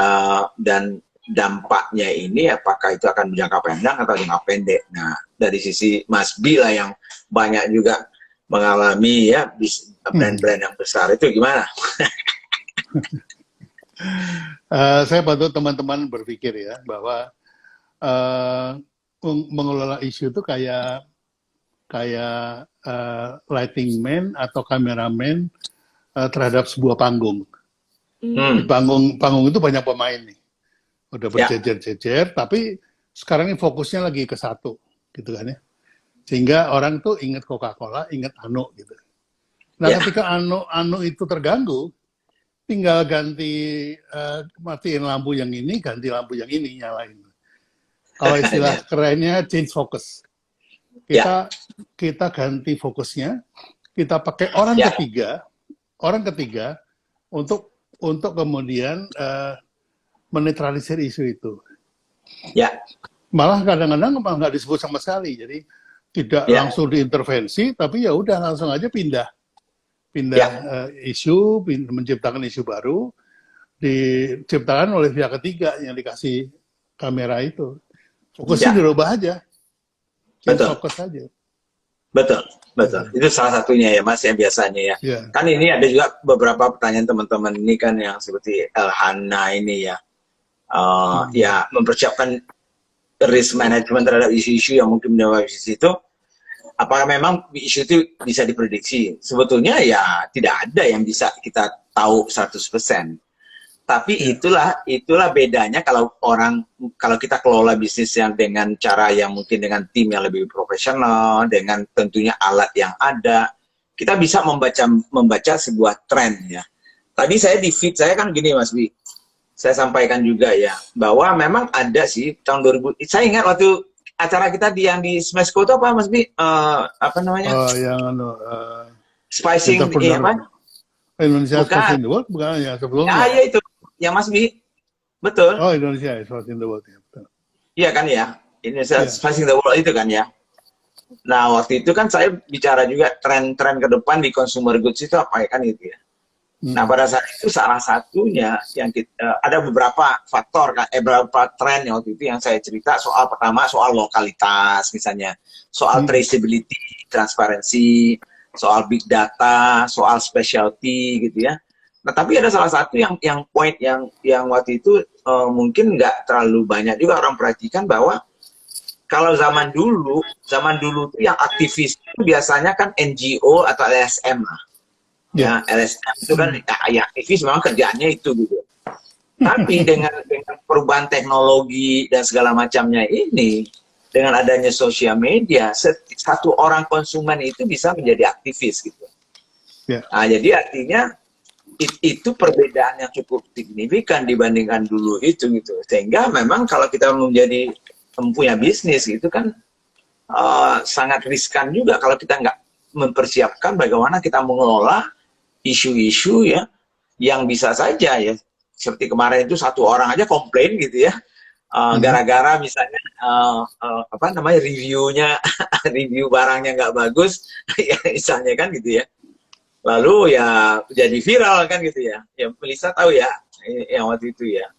B: dampaknya ini apakah itu akan jangka panjang atau jangka pendek. Nah dari sisi Mas B lah yang banyak juga mengalami ya brand-brand yang besar itu gimana?
D: Saya bantu teman-teman berpikir ya bahwa mengelola isu itu kayak lighting man atau kameramen terhadap sebuah panggung. Di panggung itu banyak pemain nih, udah berjejer-jejer, tapi sekarang ini fokusnya lagi ke satu, gitu kan ya. Sehingga orang tuh ingat Coca-Cola, ingat Anu gitu. Nah, ketika Anu itu terganggu, tinggal ganti matiin lampu yang ini, ganti lampu yang ini, nyalain. Kalau istilah kerennya change focus. Kita ganti fokusnya, kita pakai orang ketiga untuk kemudian menetralisir isu itu. Malah kadang-kadang nggak disebut sama sekali, jadi tidak langsung diintervensi, tapi ya udah langsung aja pindah isu, menciptakan isu baru, diciptakan oleh pihak ketiga yang dikasih kamera itu. Fokusnya dirubah aja. Fokus aja.
B: Betul. Itu salah satunya ya Mas, yang biasanya ya. Kan ini ada juga beberapa pertanyaan teman-teman ini kan yang seperti Elhana ini ya. Ya mempersiapkan risk management terhadap isu-isu yang mungkin menjawab isu itu. Apakah memang isu itu bisa diprediksi? Sebetulnya ya tidak ada yang bisa kita tahu 100%. Tapi itulah bedanya kalau kita kelola bisnis yang dengan cara yang mungkin dengan tim yang lebih profesional, dengan tentunya alat yang ada, kita bisa membaca sebuah tren ya. Tadi saya di feed saya kan gini Mas Bi, saya sampaikan juga ya bahwa memang ada sih tahun 2000. Saya ingat waktu acara kita yang di Smesco itu apa Mas Bi? Apa namanya? Spicing apa?
D: Indonesia Spicing the World bukan ya sebelumnya?
B: Ya itu, yang Mas Bi. Betul.
D: Oh Indonesia Spicing the World ya. Betul.
B: Iya kan ya, Indonesia Spicing the World itu kan ya. Nah waktu itu kan saya bicara juga tren-tren ke depan di consumer goods itu apa ya kan gitu ya. Nah pada saat itu salah satunya yang ada beberapa faktor kan, beberapa tren yang waktu itu yang saya cerita soal pertama soal lokalitas misalnya, soal traceability, transparansi, soal big data, soal specialty gitu ya. Nah tapi ada salah satu yang point yang waktu itu mungkin nggak terlalu banyak juga orang perhatikan bahwa kalau zaman dulu tuh yang aktivis itu biasanya kan NGO atau LSM lah. Ya, LSM itu kan ya aktivis memang kerjaannya itu gitu. Tapi dengan perubahan teknologi dan segala macamnya ini, dengan adanya sosial media, satu orang konsumen itu bisa menjadi aktivis gitu. Nah, jadi artinya itu perbedaan yang cukup signifikan dibandingkan dulu itu gitu. Sehingga memang kalau kita mempunyai bisnis itu kan sangat riskan juga kalau kita nggak mempersiapkan bagaimana kita mengelola isu-isu ya yang bisa saja ya seperti kemarin itu satu orang aja komplain gitu ya gara-gara misalnya apa namanya review barangnya nggak bagus ya misalnya kan gitu ya lalu ya jadi viral kan gitu ya Melissa tahu ya yang waktu itu ya.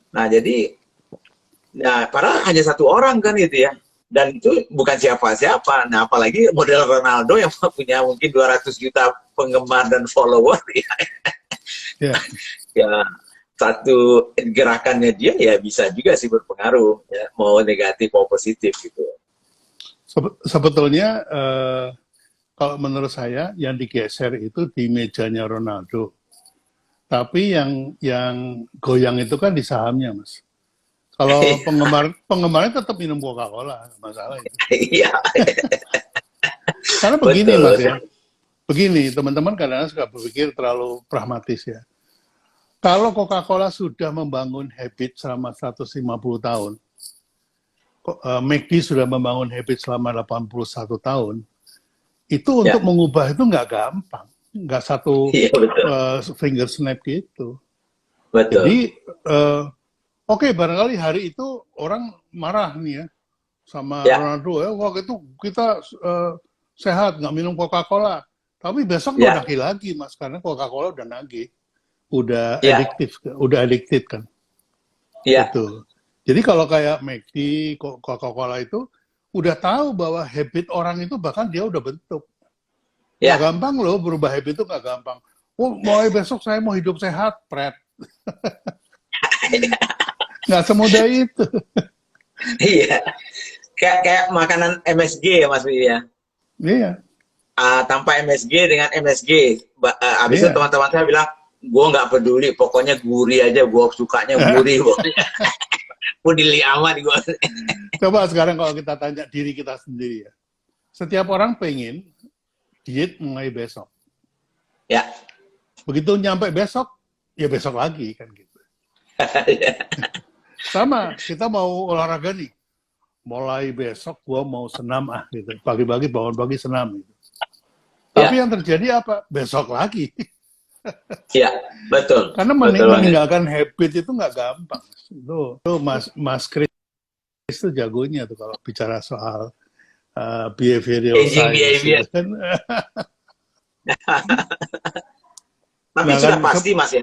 B: Nah jadi padahal hanya satu orang kan gitu ya. Dan itu bukan siapa-siapa. Nah, apalagi model Ronaldo yang punya mungkin 200 juta penggemar dan follower. Ya, satu gerakannya dia ya bisa juga sih berpengaruh. Ya, mau negatif mau positif gitu.
D: Sebetulnya, kalau menurut saya, yang digeser itu di mejanya Ronaldo. Tapi yang goyang itu kan di sahamnya, Mas. Kalau penggemarnya tetap minum Coca-Cola, masalah itu.
B: Iya.
D: Karena begini Mas ya, begini teman-teman kadang-kadang suka berpikir terlalu pragmatis ya. Kalau Coca-Cola sudah membangun habit selama 150 tahun, McD sudah membangun habit selama 81 tahun, itu untuk mengubah itu nggak gampang, nggak satu finger snap gitu.
B: Betul.
D: Jadi Oke, barangkali hari itu orang marah nih ya sama Ronaldo ya, waktu itu kita sehat nggak minum Coca-Cola, tapi besok nggak nagih lagi Mas karena Coca-Cola udah nagih, udah addicted kan. Gitu. Jadi kalau kayak McD, Coca-Cola itu udah tahu bahwa habit orang itu bahkan dia udah bentuk.
B: Ya.
D: Nggak gampang loh berubah habit itu, nggak gampang. Oh, mulai besok saya mau hidup sehat, pret. Nggak semudah itu.
B: Iya. Kayak makanan MSG ya Mas Wi ya.
D: Iya.
B: Tanpa MSG dengan MSG. Habis itu teman-teman saya bilang, gue nggak peduli, pokoknya gurih aja, gue sukanya gurih. Peduli amat gue.
D: Coba sekarang kalau kita tanya diri kita sendiri ya. Setiap orang pengen diet mulai besok.
B: Ya.
D: Begitu nyampe besok, ya besok lagi kan gitu. Sama, kita mau olahraga nih. Mulai besok gua mau senam gitu. Pagi-pagi bangun pagi senam gitu. Tapi yang terjadi apa? Besok lagi.
B: Iya, betul.
D: Karena meninggalkan habit itu nggak gampang. Itu Mas Chris itu jagonya tuh kalau bicara soal behavioral science. Gitu kan.
B: Tapi sudah pasti Mas ya.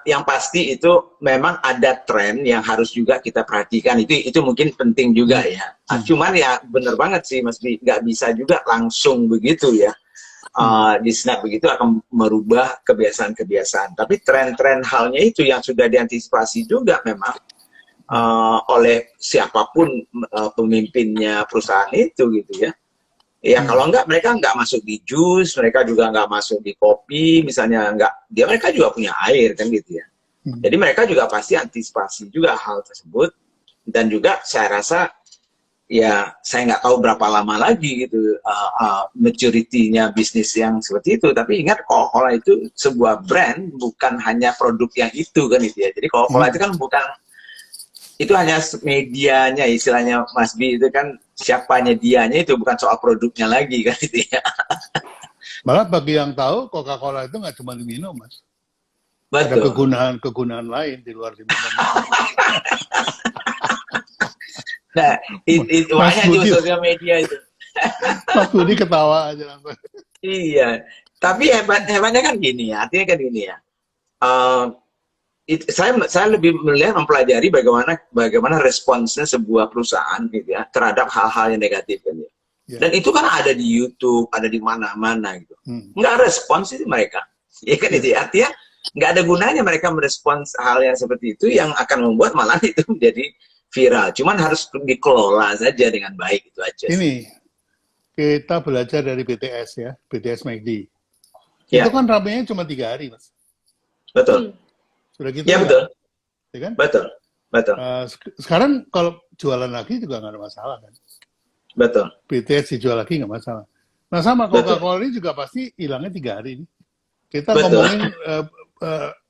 B: Yang pasti itu memang ada tren yang harus juga kita perhatikan. Itu mungkin penting juga ya. Cuman ya bener banget sih Mas, nggak bisa juga langsung begitu ya. Di snap begitu akan merubah kebiasaan-kebiasaan. Tapi tren-tren halnya itu yang sudah diantisipasi juga memang oleh siapapun pemimpinnya perusahaan itu gitu ya. Ya kalau enggak, mereka enggak masuk di jus, mereka juga enggak masuk di kopi, misalnya enggak, mereka juga punya air kan gitu ya. Jadi mereka juga pasti antisipasi juga hal tersebut. Dan juga saya rasa ya saya nggak tahu berapa lama lagi gitu maturity-nya bisnis yang seperti itu. Tapi ingat Coca-Cola itu sebuah brand, bukan hanya produk yang itu kan gitu ya. Jadi Coca-Cola itu kan bukan, itu hanya medianya, istilahnya Mas B itu kan siapanya dianya, itu bukan soal produknya lagi kan gitu ya.
D: Malah bagi yang tahu Coca-Cola itu nggak cuma diminum Mas.
B: Betul.
D: Ada kegunaan lain di luar diminum.
B: Nah, itu banyak di sosial media itu.
D: Mas Budi ketawa aja langsung.
B: Iya, tapi hebatnya kan gini ya, artinya kan gini ya. Saya lebih melihat mempelajari bagaimana responsnya sebuah perusahaan gitu ya terhadap hal-hal yang negatif kan ya. Dan itu kan ada di YouTube, ada di mana-mana gitu. Nggak respons itu mereka, ya kan itu ya. Artinya nggak ada gunanya mereka merespons hal yang seperti itu yang akan membuat malah itu menjadi viral. Cuman harus dikelola saja dengan baik, itu aja.
D: Ini kita belajar dari BTS ya, BTS McD.
B: Ya.
D: Itu kan ramenya cuma 3 hari Mas.
B: Betul.
D: Sudah gitu
B: ya, betul.
D: Ya kan?
B: Betul.
D: Sekarang kalau jualan lagi juga nggak ada masalah kan?
B: Betul.
D: BTS dijual lagi nggak masalah. Nah sama Coca-Cola ini juga pasti hilangnya 3 hari nih. Kita ngomongin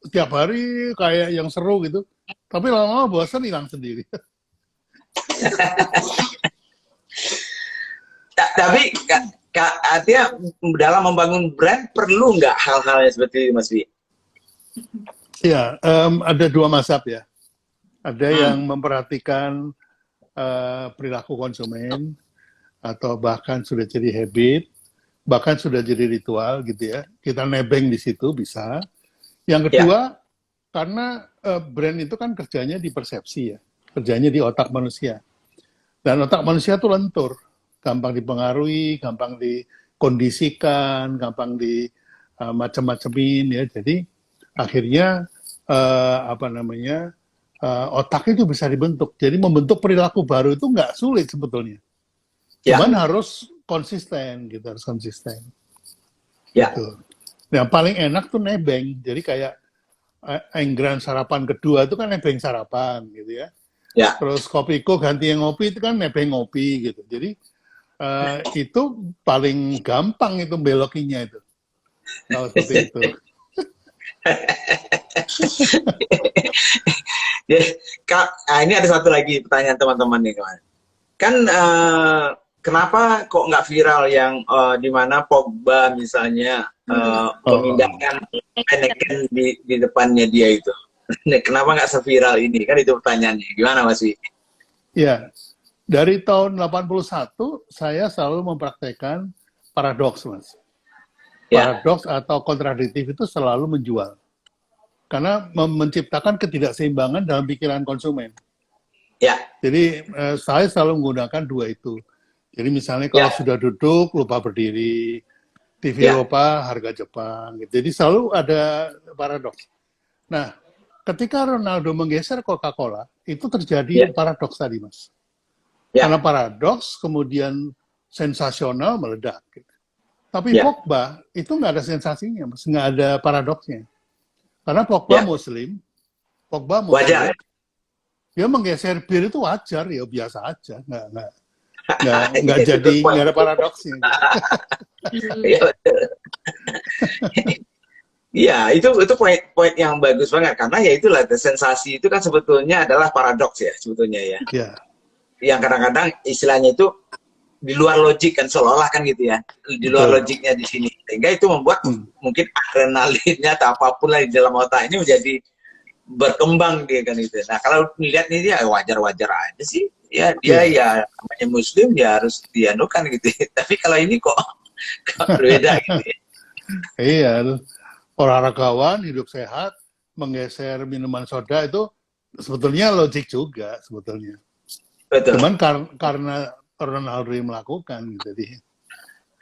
D: tiap hari kayak yang seru gitu, tapi lama-lama bosan hilang sendiri.
B: Tapi artinya dalam membangun brand perlu nggak hal-hal yang seperti itu Mas Wi?
D: Ya, ada 2 mazhab ya. Ada yang memperhatikan perilaku konsumen, atau bahkan sudah jadi habit, bahkan sudah jadi ritual gitu ya. Kita nebeng di situ bisa. Yang kedua, karena brand itu kan kerjanya di persepsi ya, kerjanya di otak manusia. Dan otak manusia itu lentur, gampang dipengaruhi, gampang dikondisikan, gampang di macam-macamin ya. Jadi akhirnya otak itu bisa dibentuk. Jadi membentuk perilaku baru itu nggak sulit sebetulnya. Cuman harus konsisten gitu, harus konsisten.
B: Ya.
D: Gitu. Yang paling enak tuh nebeng. Jadi kayak engran sarapan kedua itu kan nebeng sarapan gitu ya.
B: Ya.
D: Terus kopiko ganti yang ngopi itu kan nebeng ngopi gitu. Jadi itu paling gampang itu belokinya itu. Kalau seperti itu.
B: Ini ada satu lagi pertanyaan teman-teman nih kawan. Kan kenapa kok nggak viral yang di mana Pogba misalnya memindahkan Heineken di depannya dia itu? Kenapa nggak seviral ini? Kan itu pertanyaannya. Gimana Mas Wi?
D: Ya, dari tahun 81 saya selalu mempraktekkan paradoks Mas. Paradoks atau kontradiktif itu selalu menjual. Karena menciptakan ketidakseimbangan dalam pikiran konsumen.
B: Ya,
D: Jadi saya selalu menggunakan dua itu. Jadi misalnya kalau
B: ya,
D: sudah duduk lupa berdiri, TV
B: ya,
D: Eropa harga Jepang. Gitu. Jadi selalu ada paradoks. Nah, ketika Ronaldo menggeser Coca-Cola, itu terjadi
B: ya,
D: paradoks tadi, Mas. Karena
B: ya,
D: paradoks, kemudian sensasional meledak. Gitu. Tapi
B: ya,
D: Pogba itu nggak ada sensasinya, Mas. Nggak ada paradoksnya. Karena
B: ya.
D: Pogba
B: Wajar.
D: Muslim, dia menggeser bir itu wajar, ya biasa aja. Nggak
B: Itu
D: jadi,
B: good point.
D: nggak ada paradoksnya. Gitu.
B: Iya, betul. Iya, itu poin yang bagus banget karena ya itulah sensasi itu kan sebetulnya adalah paradoks ya sebetulnya ya.
D: Ya,
B: Yang kadang-kadang istilahnya itu di luar logik kan seolah-olah kan gitu ya. Di luar
D: betul.
B: logiknya di sini. Sehingga itu membuat mungkin adrenalinnya atau apapun lah di dalam otak ini menjadi berkembang dia kan itu. Nah, kalau melihat ini ya wajar-wajar aja sih. Ya dia
D: Ya.
B: ya namanya muslim ya harus dianukan gitu. Tapi kalau ini kok berbeda gitu ya.
D: Iya, olahragawan hidup sehat menggeser minuman soda itu sebetulnya logik juga sebetulnya.
B: Betul.
D: Cuman karena Ronaldo yang melakukan, jadi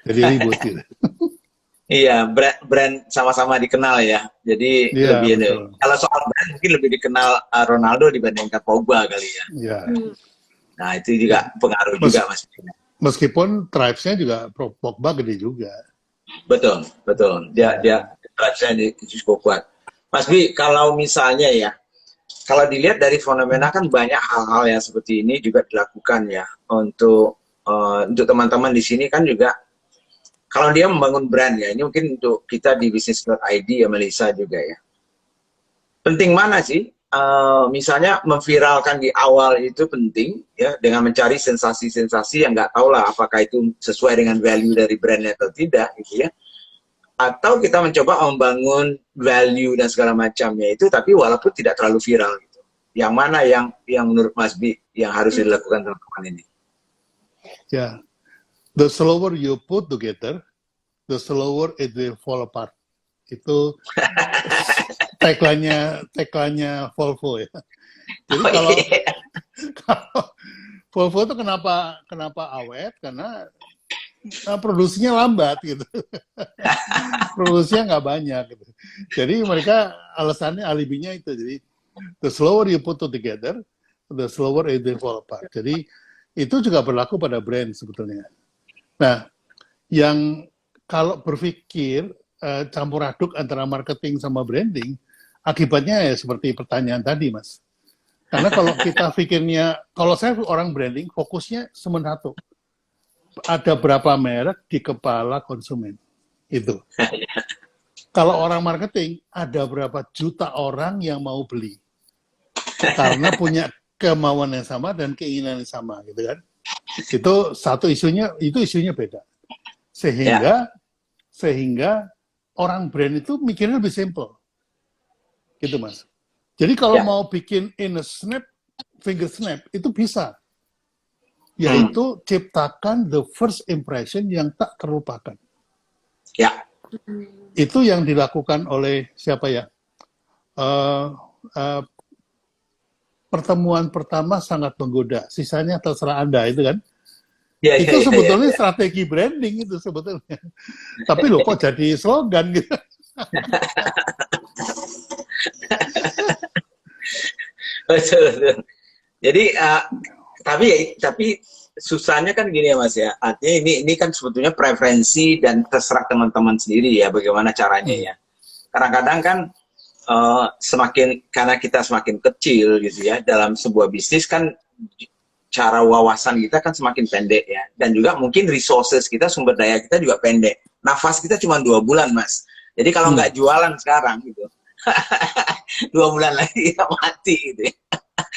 D: ribut gitu.
B: Iya, brand sama-sama dikenal ya. Jadi
D: Iya,
B: lebih
D: betul.
B: kalau soal brand mungkin lebih dikenal Ronaldo dibandingkan Pogba kali ya.
D: Ya.
B: Nah, itu juga pengaruh juga Mas.
D: Meskipun tribes-nya juga Pogba gede juga.
B: Betul, betul. Dia saya cukup kuat. Mas Bi, kalau misalnya ya, kalau dilihat dari fenomena kan banyak hal-hal yang seperti ini juga dilakukan ya untuk teman-teman di sini kan juga kalau dia membangun brand ya, ini mungkin untuk kita di bisnis.id ya Melisa juga ya. Penting mana sih? Misalnya memviralkan di awal itu penting ya dengan mencari sensasi-sensasi yang nggak tahu lah apakah itu sesuai dengan value dari brandnya atau tidak gitu ya. Atau kita mencoba membangun value dan segala macamnya itu tapi walaupun tidak terlalu viral gitu. Yang mana yang menurut Mas Bi yang harus dilakukan teman-teman ini?
D: Ya, the slower you put together, the slower it will fall apart. Itu tagline-nya Volvo ya. Jadi kalau Volvo itu kenapa awet? Karena produksinya lambat gitu. Produksinya nggak banyak gitu. Jadi mereka alasannya alibinya itu. Jadi the slower you put together, the slower it will fall apart. Jadi itu juga berlaku pada brand sebetulnya. Nah, yang kalau berpikir campur aduk antara marketing sama branding, akibatnya ya seperti pertanyaan tadi, Mas. Karena kalau kita pikirnya, kalau saya orang branding, fokusnya cuma satu. Ada berapa merek di kepala konsumen. Itu. Kalau orang marketing, ada berapa juta orang yang mau beli. Karena punya kemauan yang sama dan keinginan yang sama, gitu kan. Itu satu isunya beda. Sehingga orang brand itu mikirnya lebih simple. Gitu, Mas. Jadi kalau mau bikin in a snap, finger snap, itu bisa. Yaitu ciptakan the first impression yang tak terlupakan.
B: Ya.
D: Itu yang dilakukan oleh siapa ya? Pertemuan pertama sangat menggoda, sisanya terserah Anda, itu kan? Itu sebetulnya strategi branding itu sebetulnya. Tapi loh kok jadi slogan gitu.
B: Betul. Jadi tapi susahnya kan gini ya Mas ya. Artinya ini kan sebetulnya preferensi dan terserah teman-teman sendiri ya bagaimana caranya ya. Kadang-kadang kan karena kita semakin kecil gitu ya dalam sebuah bisnis kan cara wawasan kita kan semakin pendek ya dan juga mungkin resources kita sumber daya kita juga pendek. Nafas kita cuma 2 bulan Mas. Jadi kalau nggak jualan sekarang gitu 2 bulan lagi kita mati gitu ya.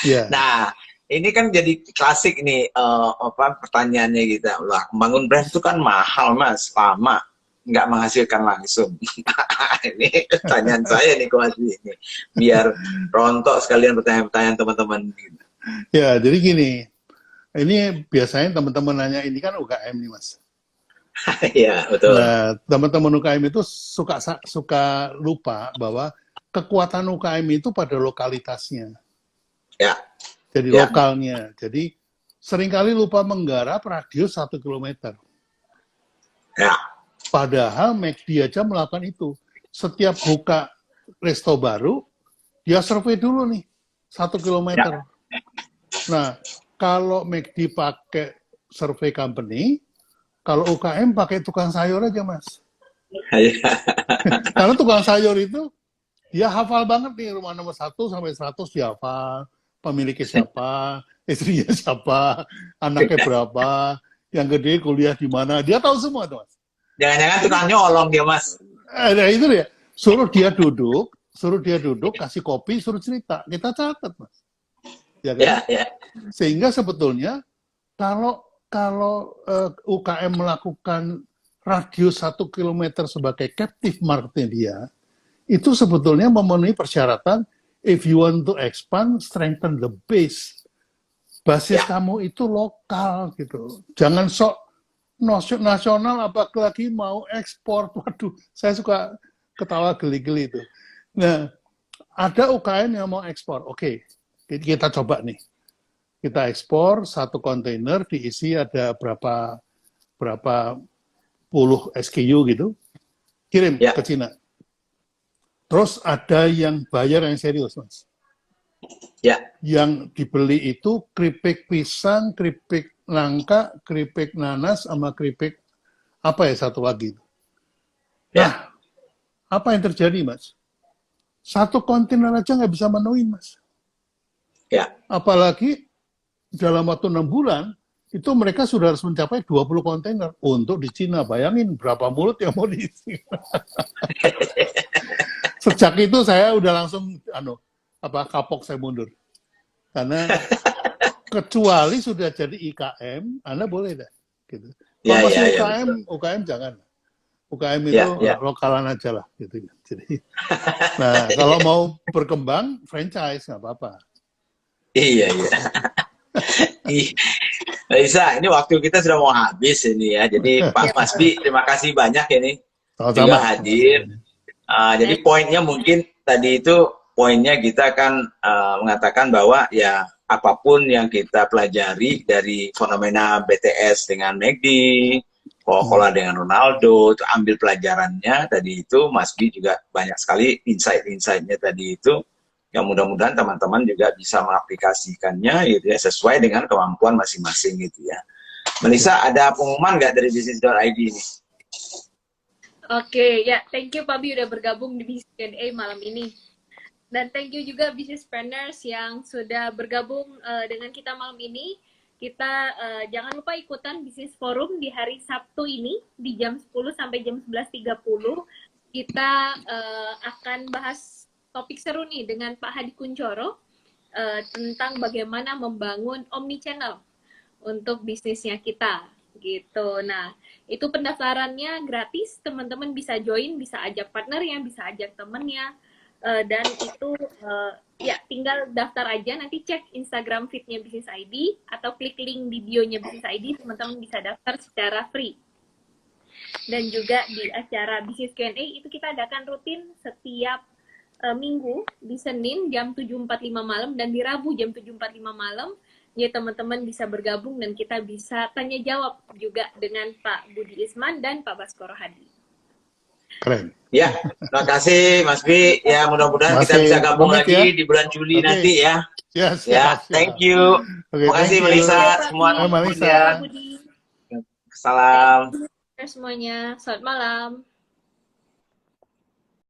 D: Yeah.
B: Nah, ini kan jadi klasik nih pertanyaannya gitu. Lah, membangun brand itu kan mahal Mas, lama, nggak menghasilkan langsung. Ini pertanyaan saya nih Mas ini. Biar rontok sekalian pertanyaan-pertanyaan teman-teman gitu.
D: Ya, jadi gini. Ini biasanya teman-teman nanya ini kan UKM nih Mas.
B: Iya, betul.
D: Nah, teman-teman UKM itu suka lupa bahwa kekuatan UKM itu pada lokalitasnya.
B: Ya.
D: jadi lokalnya. Jadi seringkali lupa menggarap radius 1 kilometer.
B: Ya.
D: Padahal McD aja melakukan itu. Setiap buka resto baru, dia survei dulu nih 1 kilometer. Nah, kalau McD pakai survei company, kalau UKM pakai tukang sayur aja, Mas. Karena tukang sayur itu dia hafal banget nih rumah nomor 1 sampai 100 dia hafal, pemiliknya siapa, istrinya siapa, anaknya berapa, yang gede kuliah di mana, dia tahu semua tuh, Mas.
B: Jangan-jangan tukang nyolong dia, Mas.
D: Nah, itu dia. Suruh dia duduk, kasih kopi, suruh cerita. Kita catat, Mas. Ya kan?
B: Ya.
D: Sehingga sebetulnya kalau UKM melakukan radius 1 kilometer sebagai captive marketnya dia, itu sebetulnya memenuhi persyaratan if you want to expand, strengthen the base. Basis kamu itu lokal gitu. Jangan sok nasional apalagi mau ekspor. Waduh, saya suka ketawa geli-geli itu. Nah, ada UKM yang mau ekspor. Oke, kita coba nih. Kita ekspor 1 kontainer diisi ada berapa puluh SKU gitu. Kirim ke Cina. Terus ada yang bayar yang serius, Mas. Ya. Yang dibeli itu keripik pisang, keripik nangka, keripik nanas, sama keripik apa ya satu lagi. Nah, apa yang terjadi, Mas? 1 kontainer aja nggak bisa menuhin, Mas. Ya. Apalagi dalam waktu 6 bulan, itu mereka sudah harus mencapai 20 kontainer untuk di Cina. Bayangin berapa mulut yang mau diisi. Sejak itu saya udah langsung kapok saya mundur. Karena kecuali sudah jadi IKM, Anda boleh dah. Gitu. Kalau masih UKM jangan. UKM itu lokalan aja lah. Gitu. Jadi, nah kalau mau berkembang, franchise nggak apa-apa.
B: Iya. Lisa, ini waktu kita sudah mau habis ini ya. Jadi Pak Masbi, terima kasih banyak ini juga hadir. Jadi poinnya mungkin tadi itu poinnya kita kan mengatakan bahwa ya apapun yang kita pelajari dari fenomena BTS dengan McD, Coca-Cola dengan Ronaldo, itu ambil pelajarannya tadi itu. Mas Bi juga banyak sekali insight-insightnya tadi itu, yang mudah-mudahan teman-teman juga bisa mengaplikasikannya gitu ya, sesuai dengan kemampuan masing-masing gitu ya. Melisa, ada pengumuman nggak dari Business.id ini?
A: Oke, ya, thank you Pak Bi udah bergabung di Business Q&A malam ini. Dan thank you juga businesspreneurs yang sudah bergabung dengan kita malam ini. Kita jangan lupa ikutan Bisnis Forum di hari Sabtu ini di jam 10 sampai jam 11.30. Kita akan bahas topik seru nih dengan Pak Hadi Kunchoro tentang bagaimana membangun omnichannel untuk bisnisnya kita gitu. Nah, itu pendaftarannya gratis, teman-teman bisa join, bisa ajak partnernya, bisa ajak temennya. Dan itu ya tinggal daftar aja, nanti cek Instagram feed-nya Business ID atau klik link di bio-nya Business ID, teman-teman bisa daftar secara free. Dan juga di acara Business Q&A itu kita adakan rutin setiap minggu di Senin jam 7.45 malam dan di Rabu jam 7.45 malam. Ya teman-teman bisa bergabung dan kita bisa tanya jawab juga dengan Pak Budi Isman dan Pak Baskoro Hadi.
B: Keren. Ya, terima kasih Mas Bi. Ya, mudah-mudahan kita bisa gabung lagi di bulan Juli nanti ya.
D: Yes,
B: ya, thank you. Terima kasih Melisa, semua
D: Melisa.
B: Salam.
A: Semuanya, selamat malam.